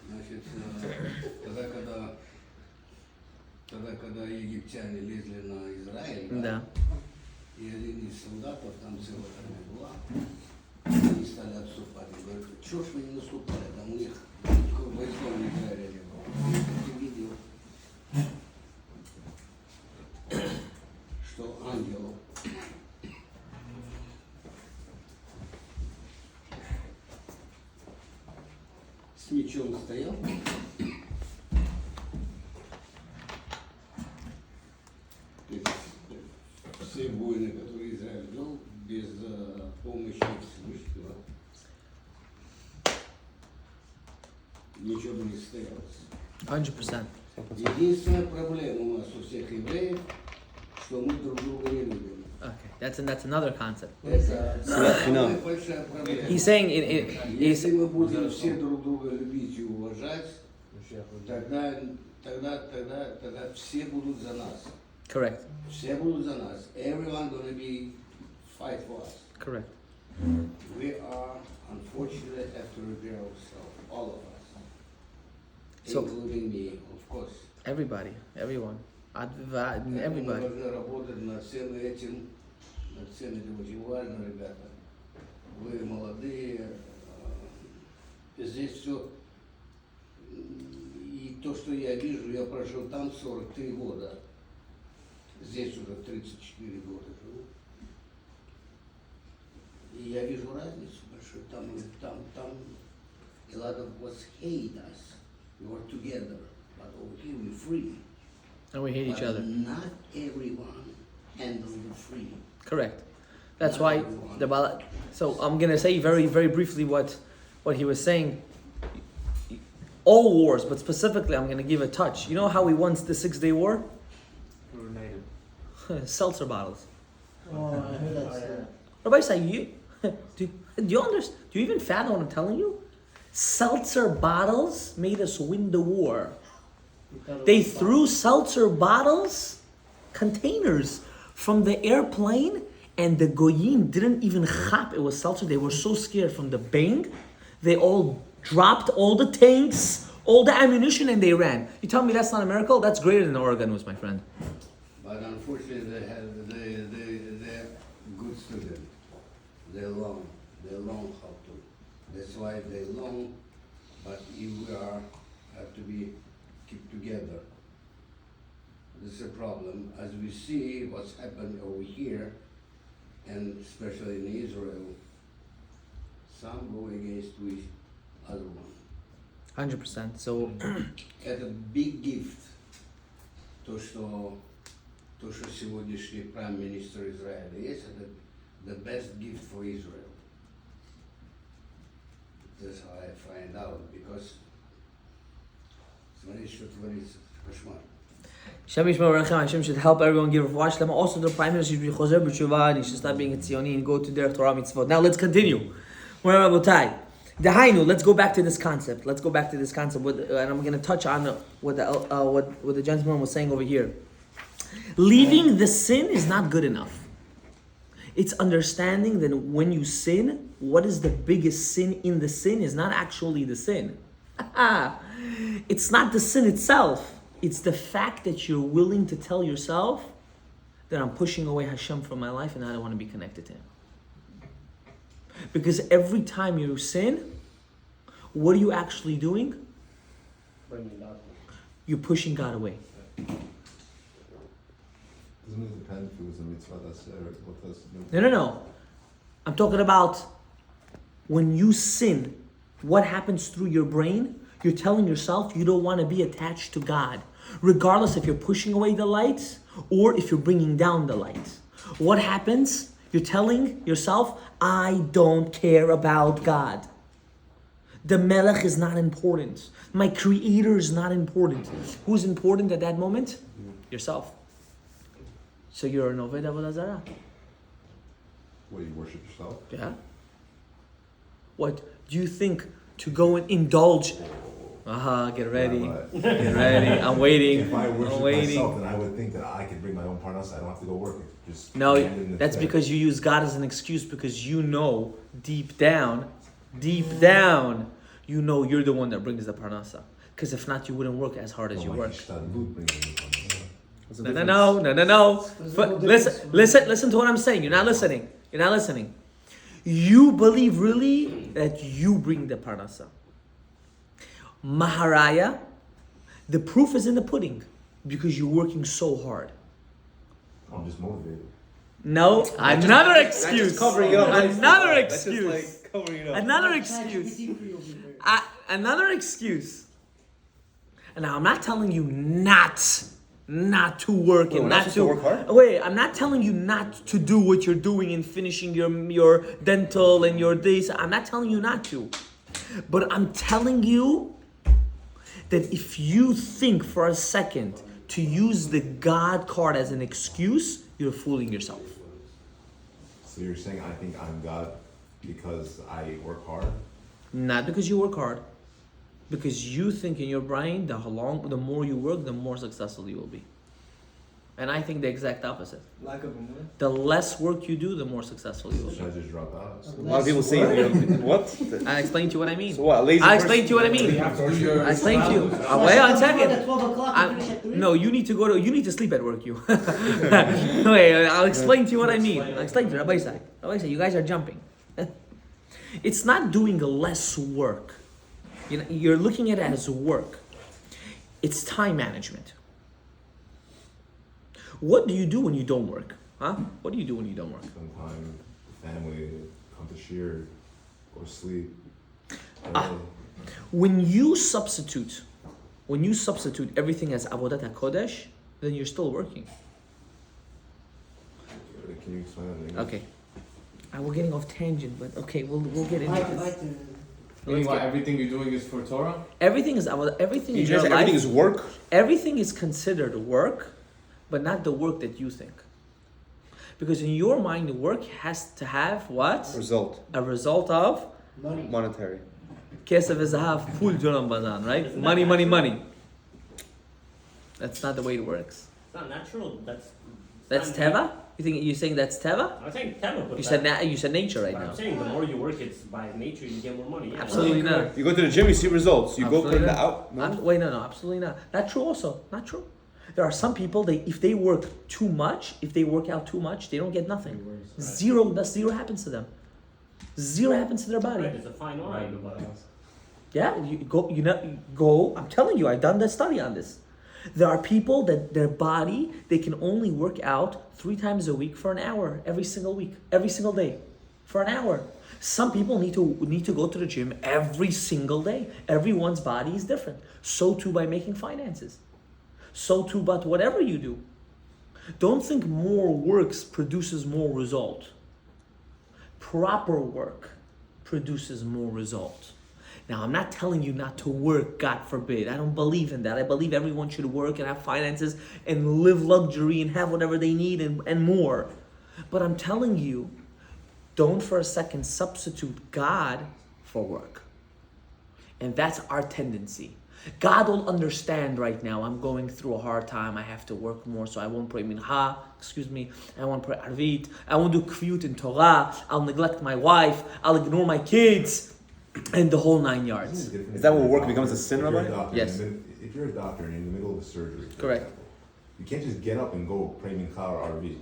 Значит, когда египтяне лезли на Израиль, Да. и один из солдатов, там целая армия была, они стали отступать. И говорят, чего ж вы не наступали, там у них никакого войсков в Израиле не было. И ты видел, что ангел с мечом стоял, и все войны, которые Израиль вел, без помощи Всевышнего, ничего бы не состоялось. 100%. Единственная проблема у нас у всех евреев, что мы друг друга не любим. Okay, that's another concept. Это Yeah, you know. самая большая проблема. He's saying Если мы будем все друг друга любить и уважать, тогда все будут за нас. correct, Все будут за нас. Everyone gonna be fight for us. correct. We are unfortunately have to repair ourselves, all of us, So- including me, of course. Everybody, everyone, Мы everybody. должны работать над всем этим очень важно, ребята. Вы молодые, здесь все, и то, что я вижу, я прожил там 43 года, здесь уже 34 года живу. И я вижу разницу большую, там a lot of us hate us, we work together, but over here we're free. And we hate each But other. not everyone handles the free. Correct. That's why the so I'm gonna say very, very briefly what he was saying. All wars, but specifically, I'm gonna give a touch. You know how we won the 6-Day War? We were united. Seltzer bottles. Oh, I heard that story. Rabbi say you do you understand? Do you even fathom what I'm telling you? Seltzer bottles made us win the war. They threw seltzer bottles, containers, from the airplane, and the goyim didn't even chap it was seltzer. They were so scared from the bang, they all dropped all the tanks, all the ammunition, and they ran. You tell me that's not a miracle? That's greater than the Oregon was, my friend. But unfortunately, they're good students. They learn how to. That's why they learn. But if we have to be keep together. This is a problem. As we see what's happened over here, and especially in Israel, some go against the other one. 100%. So, Это big gift. То, что сегодняшний прайм-министр Израиля есть, это the best gift for Israel. That's how I find out, because смотрите, что творится. Кошмар. Hashem Yishmor Rechem, Hashem should help everyone give a watch. Also, the Prime Minister should be Choser B'Tshuva, and he should stop being a Tzioni and go to their Torah mitzvot. Now, let's continue. Let's go back to this concept. And I'm going to touch on what the gentleman was saying over here. Leaving the sin is not good enough. It's understanding that when you sin, what is the biggest sin in the sin is not actually the sin. It's not the sin itself. It's the fact that you're willing to tell yourself that I'm pushing away Hashem from my life and I don't want to be connected to Him. Because every time you sin, what are you actually doing? You're pushing God away. Doesn't it depend if it was a mitzvah that's what does No. I'm talking about when you sin, what happens through your brain? You're telling yourself you don't want to be attached to God, regardless if you're pushing away the light or if you're bringing down the light. What happens? You're telling yourself, I don't care about God. The Melech is not important. My Creator is not important. Who's important at that moment? Yourself. So you're an Oved Avodah Zarah. What, you worship yourself? Yeah. What do you think to go and indulge? Get ready. Right. Get ready. I'm waiting. If I worship I'm waiting. myself, then I would think that I could bring my own parnas. I don't have to go working. Just No, stand in the that's bed. because you use God as an excuse because you know deep down deep down, you know you're the one that brings the parnasa. Because if not, you wouldn't work as hard as you work. No. Listen to what I'm saying. You're not listening. You believe really that you bring the parnasa. Maharaya, the proof is in the pudding because you're working so hard. I'm just motivated. No, another excuse. Covering it up. Another That's just excuse. like covering it up. Another excuse. Another excuse. And now I'm not telling you not to work and not to work hard. Wait, I'm not telling you not to do what you're doing and finishing your dental and your this. I'm not telling you not to. But I'm telling you that if you think for a second to use the God card as an excuse, you're fooling yourself. So you're saying I think I'm God because I work hard? Not because you work hard. Because you think in your brain the more you work, the more successful you will be. And I think the exact opposite. Lack of amunah. The less work you do, the more successful you will Should I be. just drop out? A lot of people say, what? I'll explain to you what I mean. So what, a lazy I'll person? explain to you what I mean. You have to do your. I'll explain to you. Wait on a second. 12 o'clock and finish at 3? No, you need to sleep at work, you. Wait, I'll explain to you what I mean. I'll explain to you. Rabbi Isai, you guys are jumping. It's not doing less work. You're looking at it as work. It's time management. What do you do when you don't work? Huh? What do you do when you don't work? Spend time with family, come to shir, go to sleep. When you substitute everything as avodat hakodesh, then you're still working. Can you explain that in English? Okay. We're getting off tangent, but okay, we'll get into this. Meaning what, everything you're doing is for Torah? Everything is everything in your life. Everything is work. Everything is considered work, but not the work that you think. Because in your mind, the work has to have what? Result. A result of Monetary. kesef v'zahav pul duram bazan, right? Money. That's not the way it works. It's not natural. That's teva. You're saying that's teva? I'm saying teva, but You said nature right but now. I'm saying the more you work, it's by nature you get more money. Yeah. Absolutely not. You go to the gym, you see results. You go Absolutely put it not. out. No? Wait, no, absolutely not. Not true also. Not true. There are some people, if they work too much, if they work out too much, they don't get nothing. Zero happens to them. Zero happens to their body. Right, it's a fine line. Yeah, you go. I'm telling you, I've done the study on this. There are people that their body, they can only work out 3 times a week for an hour, every single week, every single day, for an hour. Some people need to go to the gym every single day. Everyone's body is different. So too by making finances. So too, but whatever you do, don't think more works produces more result. Proper work produces more result. Now, I'm not telling you not to work, God forbid. I don't believe in that. I believe everyone should work and have finances and live luxury and have whatever they need and more. But I'm telling you, don't for a second substitute God for work. And that's our tendency. God will understand right now, I'm going through a hard time, I have to work more, so I won't pray mincha, I won't pray arvit, I won't do kviyut in Torah, I'll neglect my wife, I'll ignore my kids, and the whole 9 yards. Is that when work becomes a sin, Rabbi? Yes. If you're a doctor and you're in the middle of a surgery, for Correct. example, you can't just get up and go pray mincha or arvit.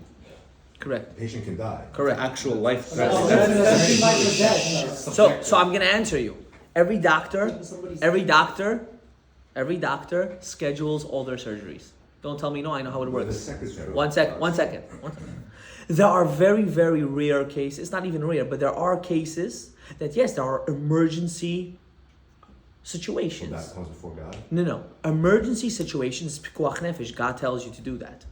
Correct. The patient can die. Correct. Actual life. So I'm gonna answer you. Every doctor schedules all their surgeries. Don't tell me no, I know how it The works. secretary. One second. There are very, very rare cases, it's not even rare, but there are cases that yes, there are emergency So situations. that comes before God. No. Emergency situations, pikuach nefesh, God tells you to do that.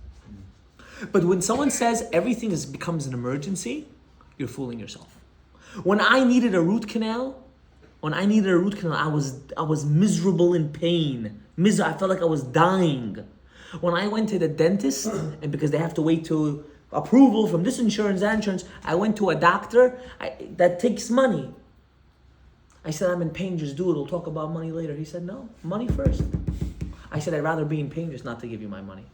But when someone says everything becomes an emergency, you're fooling yourself. When I needed a root canal, I was miserable in pain. I felt like I was dying. When I went to the dentist, and because they have to wait to approval from this insurance, that insurance, I went to a doctor that takes money. I said, I'm in pain, just do it. We'll talk about money later. He said, no, money first. I said, I'd rather be in pain just not to give you my money.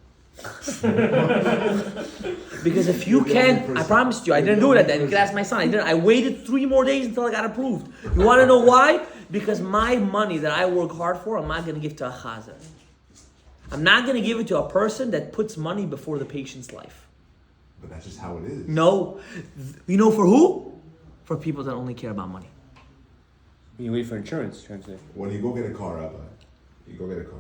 Because if you can't, I promised you, I didn't do it at the end. You can ask my son. I didn't. I waited 3 more days until I got approved. You want to know why? Because my money that I work hard for, I'm not going to give to a chazer. I'm not going to give it to a person that puts money before the patient's life. But that's just how it is. No. You know for who? For people that only care about money. You wait for insurance, trying to say. When you go get a car, Rabbi, you go get a car.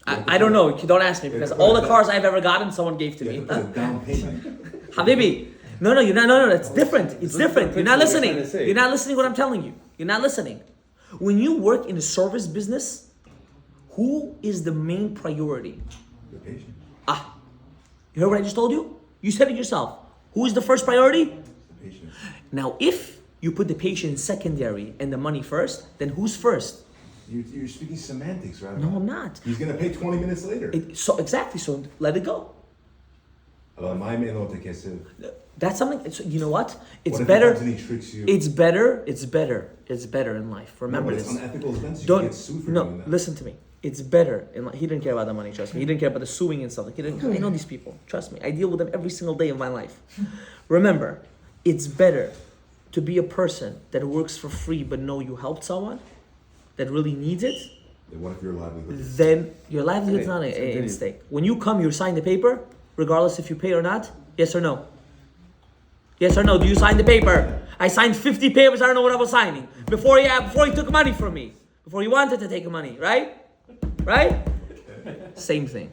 I don't know. Don't ask me because all the cars I've ever gotten, someone gave to You me. have to put a down payment. Habibi. No, you're not. No, it's different. It's different. You're not Principle listening. you're trying to say. You're not listening what I'm telling you. You're not listening. When you work in a service business, who is the main priority? The patient. You heard what I just told you? You said it yourself. Who is the first priority? The patient. Now, if you put the patient secondary and the money first, then who's first? You're speaking semantics, Rabbi. No, I'm not. He's gonna pay 20 minutes later. Exactly. So let it go. That's something. You know what? It's What if better. he comes and he tricks you? It's better. It's better in life. Remember No, but this. it's unethical events. You Don't can get sued for doing that. listen to me. It's better. He didn't care about the money. Trust me. He didn't care about the suing and stuff. Like I know these people. Trust me. I deal with them every single day of my life. Remember, it's better to be a person that works for free but know you helped someone that really needs it. Then what if your livelihood? Then your livelihood's not a stake. When you come, you sign the paper, regardless if you pay or not. Yes or no? Yes or no? Do you sign the paper? I signed 50 papers. I don't know what I was signing before he took money from me. Before he wanted to take money, right? Right? Same thing.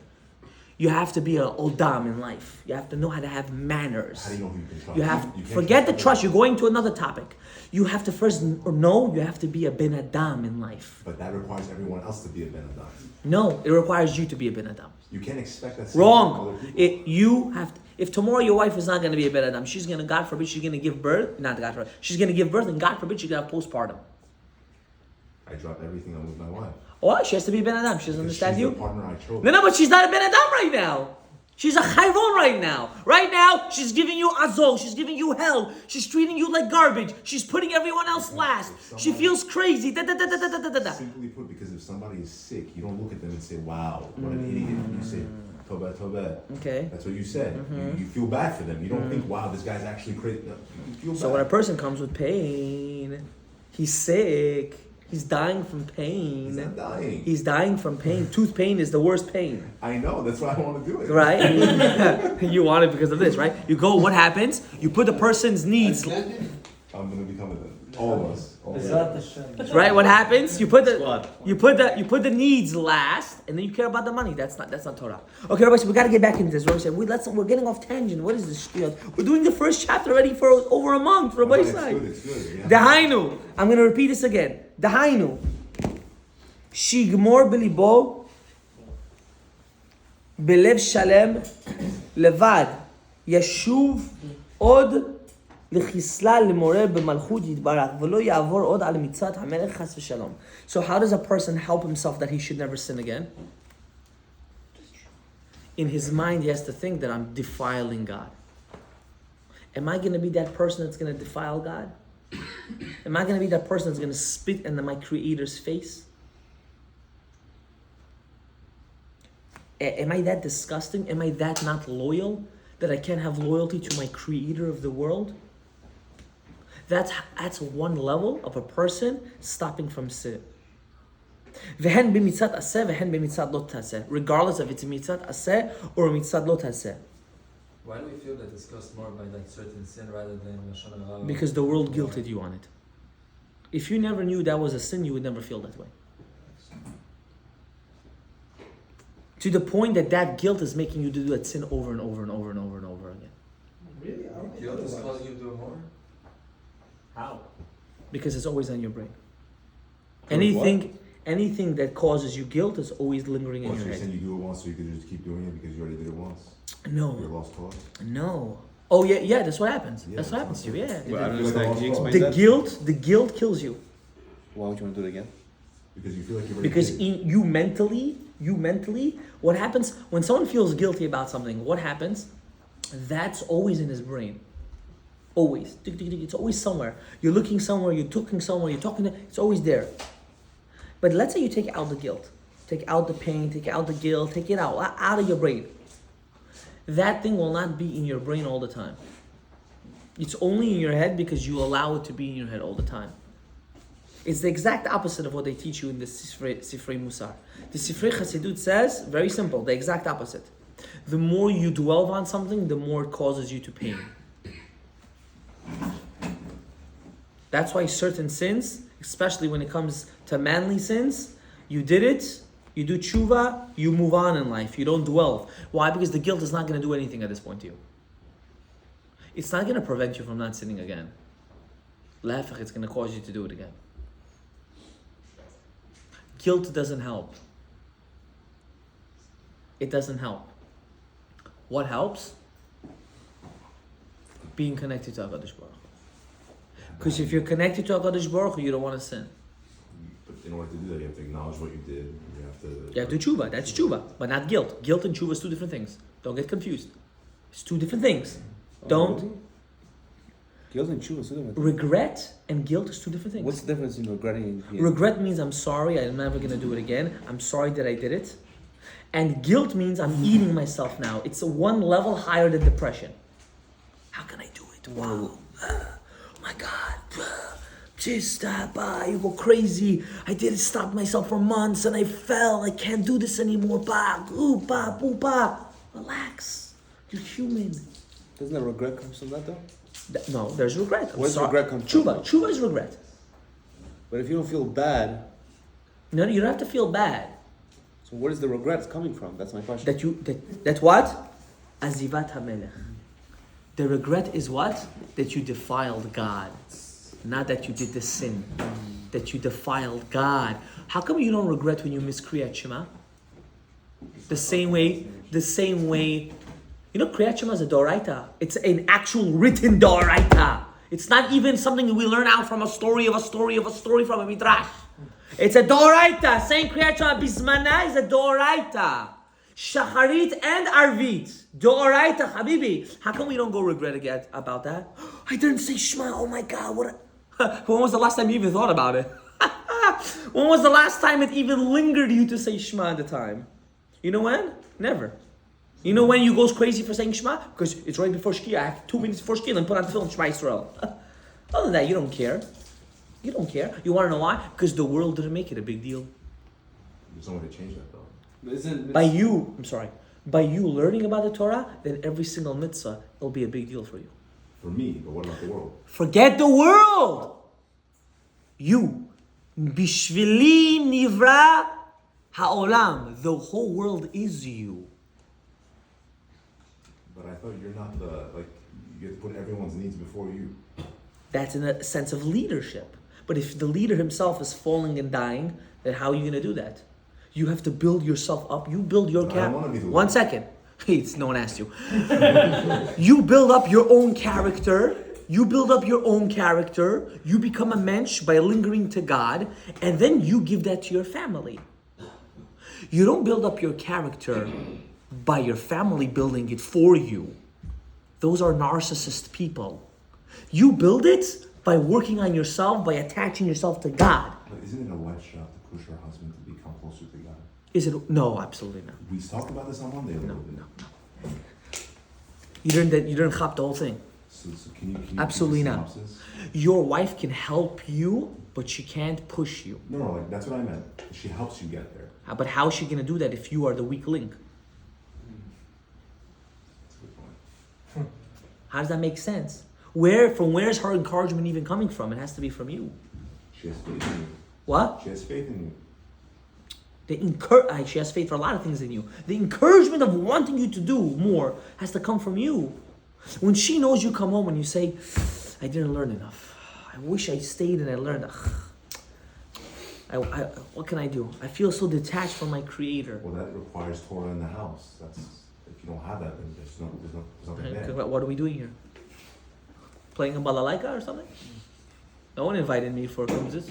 You have to be an oldam in life. You have to know how to have manners. How do you know who you can trust? You have You can't forget the trust trust. You're going to another topic. You have to first know you have to be a ben adam in life. But that requires everyone else to be a ben adam. No, it requires you to be a ben adam. You can't expect that. Wrong. You have to. If tomorrow your wife is not going to be a ben adam, she's going to, God forbid, she's going to give birth. Not God forbid. She's going to give birth, and God forbid, she's going to have postpartum. I dropped everything. I'm with my wife. Why? She has to be a ben adam. She doesn't Because understand she's you. the partner I chose. No, but she's not a ben adam right now. She's a chayvon right now. Right now, she's giving you azol. She's giving you hell. She's treating you like garbage. She's putting everyone else last. She feels crazy. Simply put, because if somebody is sick, you don't look at them and say, "Wow, what an idiot." You say, "Toba, toba." Okay. That's what you said. You feel bad for them. You don't think, "Wow, this guy's actually crazy." No, you feel So bad. when a person comes with pain, he's sick. He's dying from pain. He's not dying. He's dying from pain. Tooth pain is the worst pain. I know. That's why I want to do it. Right? You want it because of this, right? You go, what happens? You put the person's needs, I'm gonna become a all of us. All of us. right? What happens? You put the needs last, and then you care about the money. That's not Torah. Okay, Rabbi, so we got to get back into this. Rabbi said, we're getting off tangent. What is this? We're doing the first chapter already for over a month. Rabbi It's said, good. It's good. Yeah. Dahainu. I'm going to repeat this again. Dahainu. Shigmor belibo belev shalem levad yeshuv od לכיסלה למורה במלכות יתברך ולא יעבור עוד על מצוות המלך חס ושלום. So how does a person help himself that he should never sin again? In his mind, he has to think that I'm defiling God. Am I going to be that person that's going to defile God? Am I going to be that person that's going to spit in my Creator's face? Am I that disgusting? Am I that not loyal that I can't have loyalty to my Creator of the world? That's one level of a person stopping from sin. V'hen b'mitzat aseh, v'hen b'mitzat lo taseh. Regardless if it's a mitzat aseh or a mitzat lo taseh. Why do we feel that discussed more by like certain sin rather than Lashon Hara? Because the world guilted you on it. If you never knew that was a sin, you would never feel that way. To the point that guilt is making you do that sin over and over and over and over and over again. Really? I don't Guilt is know. causing you to do it more? How? Because it's always on your brain. Anything that causes you guilt is always lingering in Once your you're saying head. you do it once, so you can just keep doing it because you already did it once. You're No. lost cause. No. Oh yeah, that's what happens. Yeah, That's what happens to you, yeah. Well, I don't feel like understand. Can you explain that? The guilt kills you. Why would you want to do it again? Because you feel like you already Because did it. you mentally, what happens when someone feels guilty about something, what happens? That's always in his brain. Always. It's always somewhere. You're looking somewhere, you're talking somewhere, you're talking, it's always there. But let's say you take out the guilt. Take out the pain, take out the guilt, take it out of your brain. that thing will not be in your brain all the time. It's only in your head because you allow it to be in your head all the time. It's the exact opposite of what they teach you in the Sifrei Musar. The Sifrei Chassidut says, very simple, the exact opposite. The more you dwell on something, the more it causes you to pain. That's why certain sins, especially when it comes to manly sins, you did it, you do tshuva, you move on in life. You don't dwell. Why? Because the guilt is not going to do anything at this point to you. It's not going to prevent you from not sinning again. It's going to cause you to do it again. Guilt doesn't help. It doesn't help. What helps? Being connected to HaKadosh Baruch Hu. Because if you're connected to HaKadosh Baruch Hu, you don't want to sin. But in order to do that, you have to acknowledge what you did. You have to tshuva. That's tshuva, but not guilt. Guilt and tshuva is two different things. Don't get confused. It's two different things. Don't. Guilt and tshuva is two different things. Regret and guilt is two different things. What's the difference in regretting and guilt? Regret means I'm sorry, I'm never going to do it again. I'm sorry that I did it. And guilt means I'm eating myself now. It's a one level higher than depression. How can I do it? Wow. Oh my God. Just stop. You go crazy. I didn't stop myself for months and I fell. I can't do this anymore. Relax. You're human. Doesn't that regret come from that though? No, there's regret. Where's regret come from? Tshuva is regret. But if you don't feel bad, no, you don't have to feel bad. so where is the regret coming from? That's my question. That what? Azivat HaMelech. The regret is what? That you defiled God. Not that you did the sin. That you defiled God. How come you don't regret when you miss Kriyat Shema? The same way, you know, Kriyat Shema is a Doraita. It's an actual written Doraita. It's not even something that we learn out from a story from a Midrash. It's a Doraita. Saying Kriyat Shema Bismana is a Doraita. Shacharit and Arvit. Doraita, Habibi. How come we don't go regret again about that? I didn't say Shema. Oh my God. When was the last time you even thought about it? When was the last time it even lingered you to say Shema at the time? You know when? Never. You know when you go crazy for saying Shema? Because it's right before Shkia. I have 2 minutes before Shkia and put on the film Shema Yisrael. Other than that, you don't care. You don't care. You want to know why? Because the world didn't make it a big deal. There's no way to change that though. By you learning about the Torah, then every single mitzvah will be a big deal for you. For me, but what about the world? Forget the world! You. Bishvili nivra ha'olam. The whole world is you. But I thought you're not you have to put everyone's needs before you. That's in a sense of leadership. But if the leader himself is falling and dying, then how are you going to do that? You have to build yourself up. You build your character. 1 second. No one asked you. You build up your own character. You become a mensch by lingering to God. And then you give that to your family. You don't build up your character by your family building it for you. Those are narcissist people. You build it by working on yourself, by attaching yourself to God. But isn't it a wife's job to push her husband to become closer to God? Is it? No, absolutely not. We talked about this on Monday a little bit. No. You didn't chop the whole thing. So can you Absolutely give a not. synopsis? Your wife can help you, but she can't push you. No, that's what I meant. She helps you get there. But how is she going to do that if you are the weak link? That's a good point. How does that make sense? Where's her encouragement even coming from? It has to be from you. She has faith in you. What? She has faith in you. She has faith for a lot of things in you. The encouragement of wanting you to do more has to come from you. When she knows you come home and you say, I didn't learn enough. I wish I stayed and I learned. What can I do? I feel so detached from my Creator. Well, that requires Torah in the house. If you don't have that, then there's nothing there. What are we doing here? Playing a balalaika or something? No one invited me for kumzis.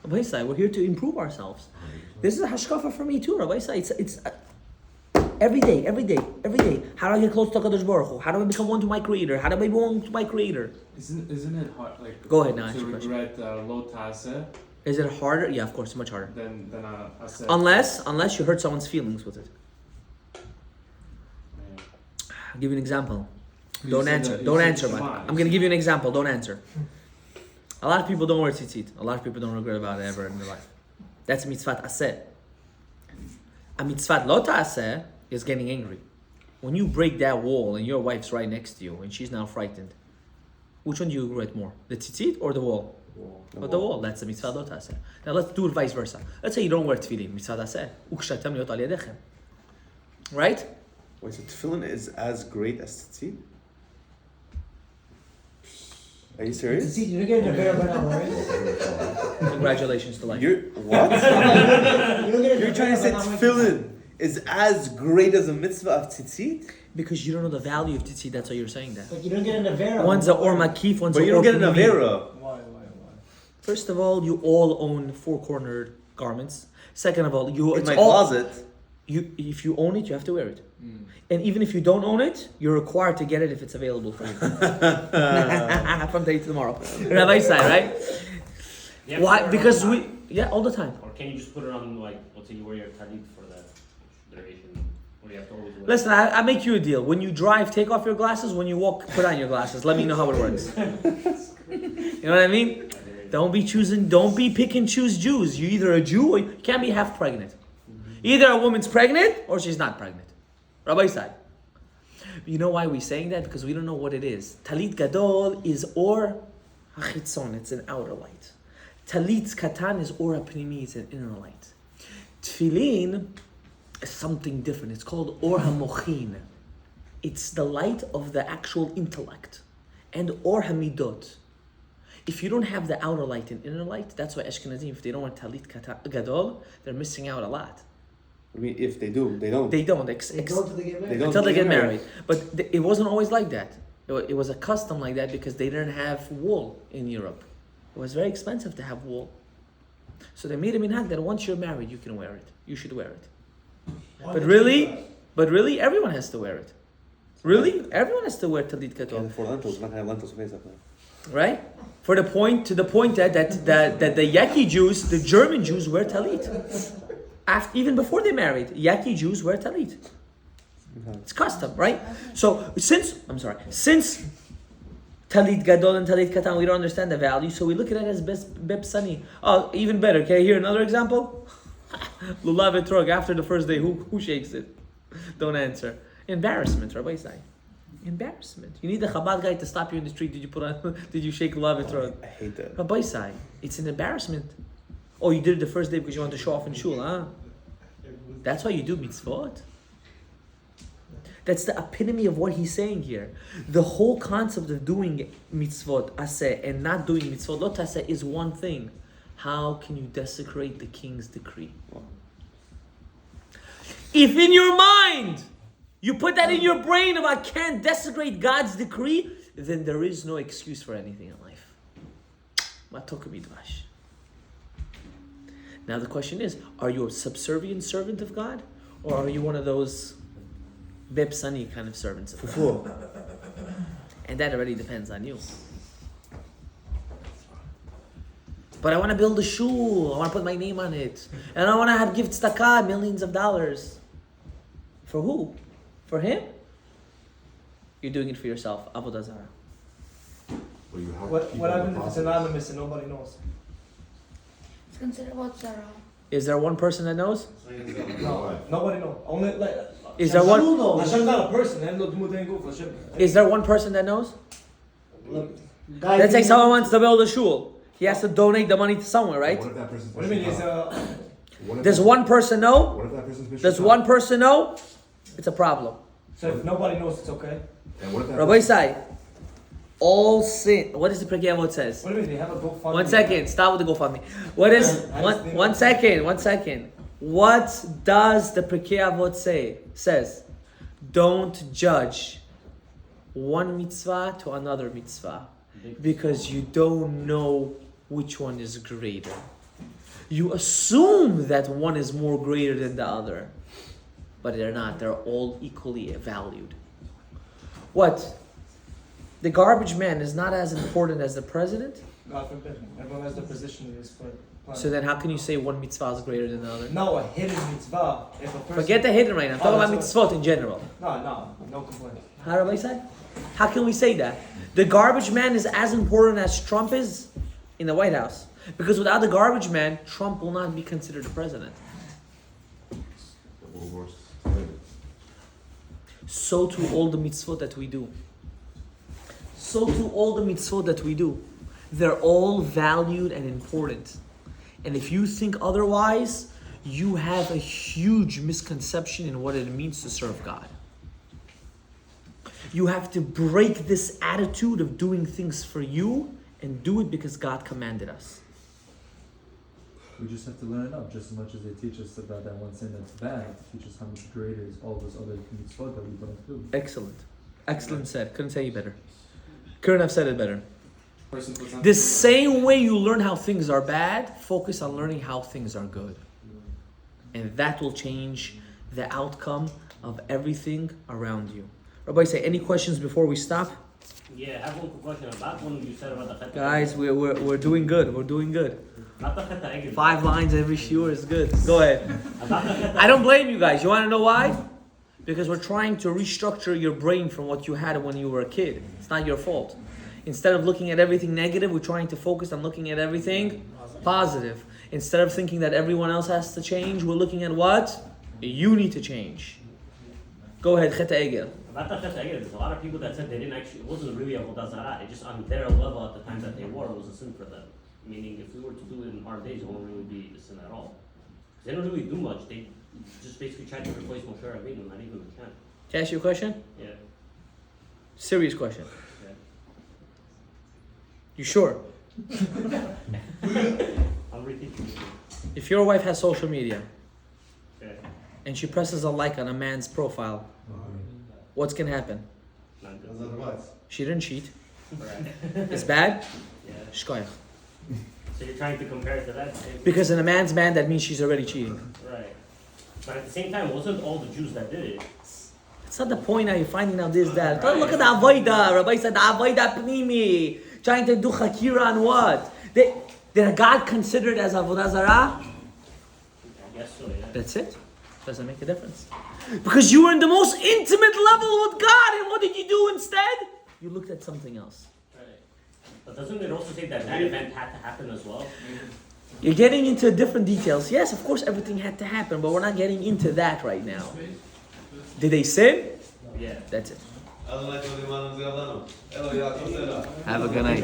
Rabbi Isai, we're here to improve ourselves. This is a hashkafa for me too, Rabbi Isai. It's every day. How do I get close to HaKadosh Baruch Hu? How do I become one to my Creator? How do I be one to my Creator? Isn't it hard? Go ahead now. To regret lo taseh Is it harder? Yeah, of course, much harder. than a aseh. Unless you hurt someone's feelings with it. I'll give you an example. You Don't said answer. that- you Don't said answer, Shema. man. I'm gonna give you an example. Don't answer. A lot of people don't wear tzitzit. A lot of people don't regret about it ever in their life. That's mitzvat aseh. A mitzvat lo ta'aseh is getting angry. When you break that wall and your wife's right next to you and she's now frightened, which one do you regret more? The tzitzit or the wall? Or the wall. That's the mitzvah lo ta'aseh. Now let's do it vice versa. Let's say you don't wear tefillin, mitzvah aseh. Ukshaytem liot al yadechem. Right? Wait, so tefillin is as great as tzitzit? Are you serious? You're getting a bear right now, right? Congratulations to life. You're what? You're trying to say tefillin is as great as a mitzvah of tzitzit? Because you don't know the value of tzitzit, that's why you're saying that. But you don't get an avera. One's a or makif, one's But a you don't or get an pnimi. avera. Why? First of all, you all own four-cornered garments. Second of all, In my closet. If you own it, you have to wear it. And even if you don't own it, you're required to get it if it's available for you. From today to tomorrow. Rabbi side, right? You have to Why? wear it Because all the we, time. yeah, all the time. Or can you just put it on, like, let's say you wear your talit for the duration, or you have to always wear it? Listen, I make you a deal. When you drive, take off your glasses. When you walk, put on your glasses. Let me know how it works. You know what I mean? Don't be pick and choose Jews. You're either a Jew or you can't be half pregnant. Either a woman's pregnant or she's not pregnant. Rabbi side. You know why we're saying that? Because we don't know what it is. Talit gadol is or hachitzon, it's an outer light. Talit katan is or pnimi, it's an inner light. Tefillin is something different. It's called or hamochin. It's the light of the actual intellect. And or hamidot. If you don't have the outer light and inner light, that's why Ashkenazim, if they don't want talit gadol, they're missing out a lot. I mean, if they do, they don't. They don't. They go till they get married. They don't Until they get get married. But it wasn't always like that. It was a custom like that because they didn't have wool in Europe. It was very expensive to have wool. So they made a minhag that once you're married, you can wear it. You should wear it. But really, everyone has to wear it. Really? Everyone has to wear talit Yeah, gadol. for lentils, we're not gonna have lentils face up there. Right? To the point that the Yaki Jews, the German Jews, wear talit. Even before they married, Yaki Jews wear talit. It's custom, right? So since talit gadol and talit katan, we don't understand the value, so we look at it as bepsani. Oh, even better. Okay, here another example. Lulav etrog, after the first day, who shakes it? Don't answer. Embarrassment, Rabbi Isai. Embarrassment. You need the Chabad guy to stop you in the street. Did you shake lulav etrog? I hate that. Rabbi Isai, it's an embarrassment. Oh, you did it the first day because you want to show off in shul, huh? That's why you do mitzvot. That's the epitome of what he's saying here. The whole concept of doing mitzvot aseh and not doing mitzvot lo taseh is one thing. How can you desecrate the king's decree? If in your mind you put that in your brain of I can't desecrate God's decree, then there is no excuse for anything in life. Matok midvash. Now the question is, are you a subservient servant of God? Or are you one of those bepsani kind of servants of God? And that already depends on you. But I want to build a shul, I want to put my name on it. And I want to give tzedakah, millions of dollars. For who? For him? You're doing it for yourself. Avodah zarah. But you have What happens if it's anonymous and nobody knows? It's considered what Sarah. Is there one person that knows? No, nobody knows. Only like. Is there one? Hashem's not a person. Is there one person that knows? Guy Let's say someone wants to build a shul. He has to donate the money to somewhere, right? What if that person's What do you mean? What if Does that- one person know? What if that person's Mishpat? Does one person know? It's a problem. So if nobody knows, it's okay. And what if that Rabbi Isai, all sin. What is the Pirkei Avot says? What do you mean? They have a GoFundMe. 1 second. Stop with the GoFundMe. What is one second? 1 second. What does the Pirkei Avot says? Don't judge one mitzvah to another mitzvah because you don't know which one is greater. You assume that one is more greater than the other, but they're not. They're all equally valued. What? The garbage man is not as important as the president? God forbid. Everyone has their position in this planet. So then how can you say one mitzvah is greater than the other? No, a hidden mitzvah. If a person... Forget the hidden right now. I'm talking about that's mitzvot in general. No complaint. How Rabbi said? How can we say that? The garbage man is as important as Trump is in the White House. Because without the garbage man, Trump will not be considered the president. Or worse. So too all the mitzvot that we do. So too all the mitzvot that we do. They're all valued and important. And if you think otherwise, you have a huge misconception in what it means to serve God. You have to break this attitude of doing things for you and do it because God commanded us. We just have to learn it up just as much as they teach us about that one sin that's bad. They teach us how much greater is all those other mitzvot that we don't do. Excellent. Excellent said. Couldn't say it better. Couldn't have said it better. Person puts on The same way you learn how things are bad, focus on learning how things are good. And that will change the outcome of everything around you. Rabbi, say any questions before we stop? Yeah, I have one quick question about one you said about the chet. Guys, we're doing good. We're doing good. Not the chet ha'egel. 5 lines every shiur is good. Go ahead. About the chet I don't blame you guys. You want to know why? Because we're trying to restructure your brain from what you had when you were a kid. It's not your fault. Instead of looking at everything negative, we're trying to focus on looking at everything positive. Instead of thinking that everyone else has to change, we're looking at what? You need to change. Go ahead, Chet ha'egel. About the chet ha'egel, there's a lot of people that said they didn't actually, it wasn't really a avodah zarah. It just on their level at the time that they wore, it was a sin for them. Meaning, if we were to do it in our days, it won't really be a sin at all. They don't really do much. They just basically try to replace Moshe Rabbeinu, not even the Can. Can I ask you a question? Yeah. Serious question. Yeah. You sure? I'm repeating. If your wife has social media Yeah. and she presses a like on a man's profile, what's gonna happen? Not good. She didn't cheat. Right. It's bad? Yeah. Shkoyach. So you're trying to compare it to that? Because in a man's man, that means she's already cheating. Right. But at the same time, it wasn't all the Jews that did it. It's not the point now you're finding out this, that. Don't look at the avoida. Rabbi said the avoida pnimi. Trying to do chakira on what? Did God consider it as avodah zarah? I guess so, yeah. That's it. Doesn't make a difference. Because you were in the most intimate level with God, and what did you do instead? You looked at something else. Right. But doesn't it also say that that event had to happen as well? You're getting into different details. Yes, of course, everything had to happen, but we're not getting into that right now. Did they sin? Yeah. That's it. Have a good night.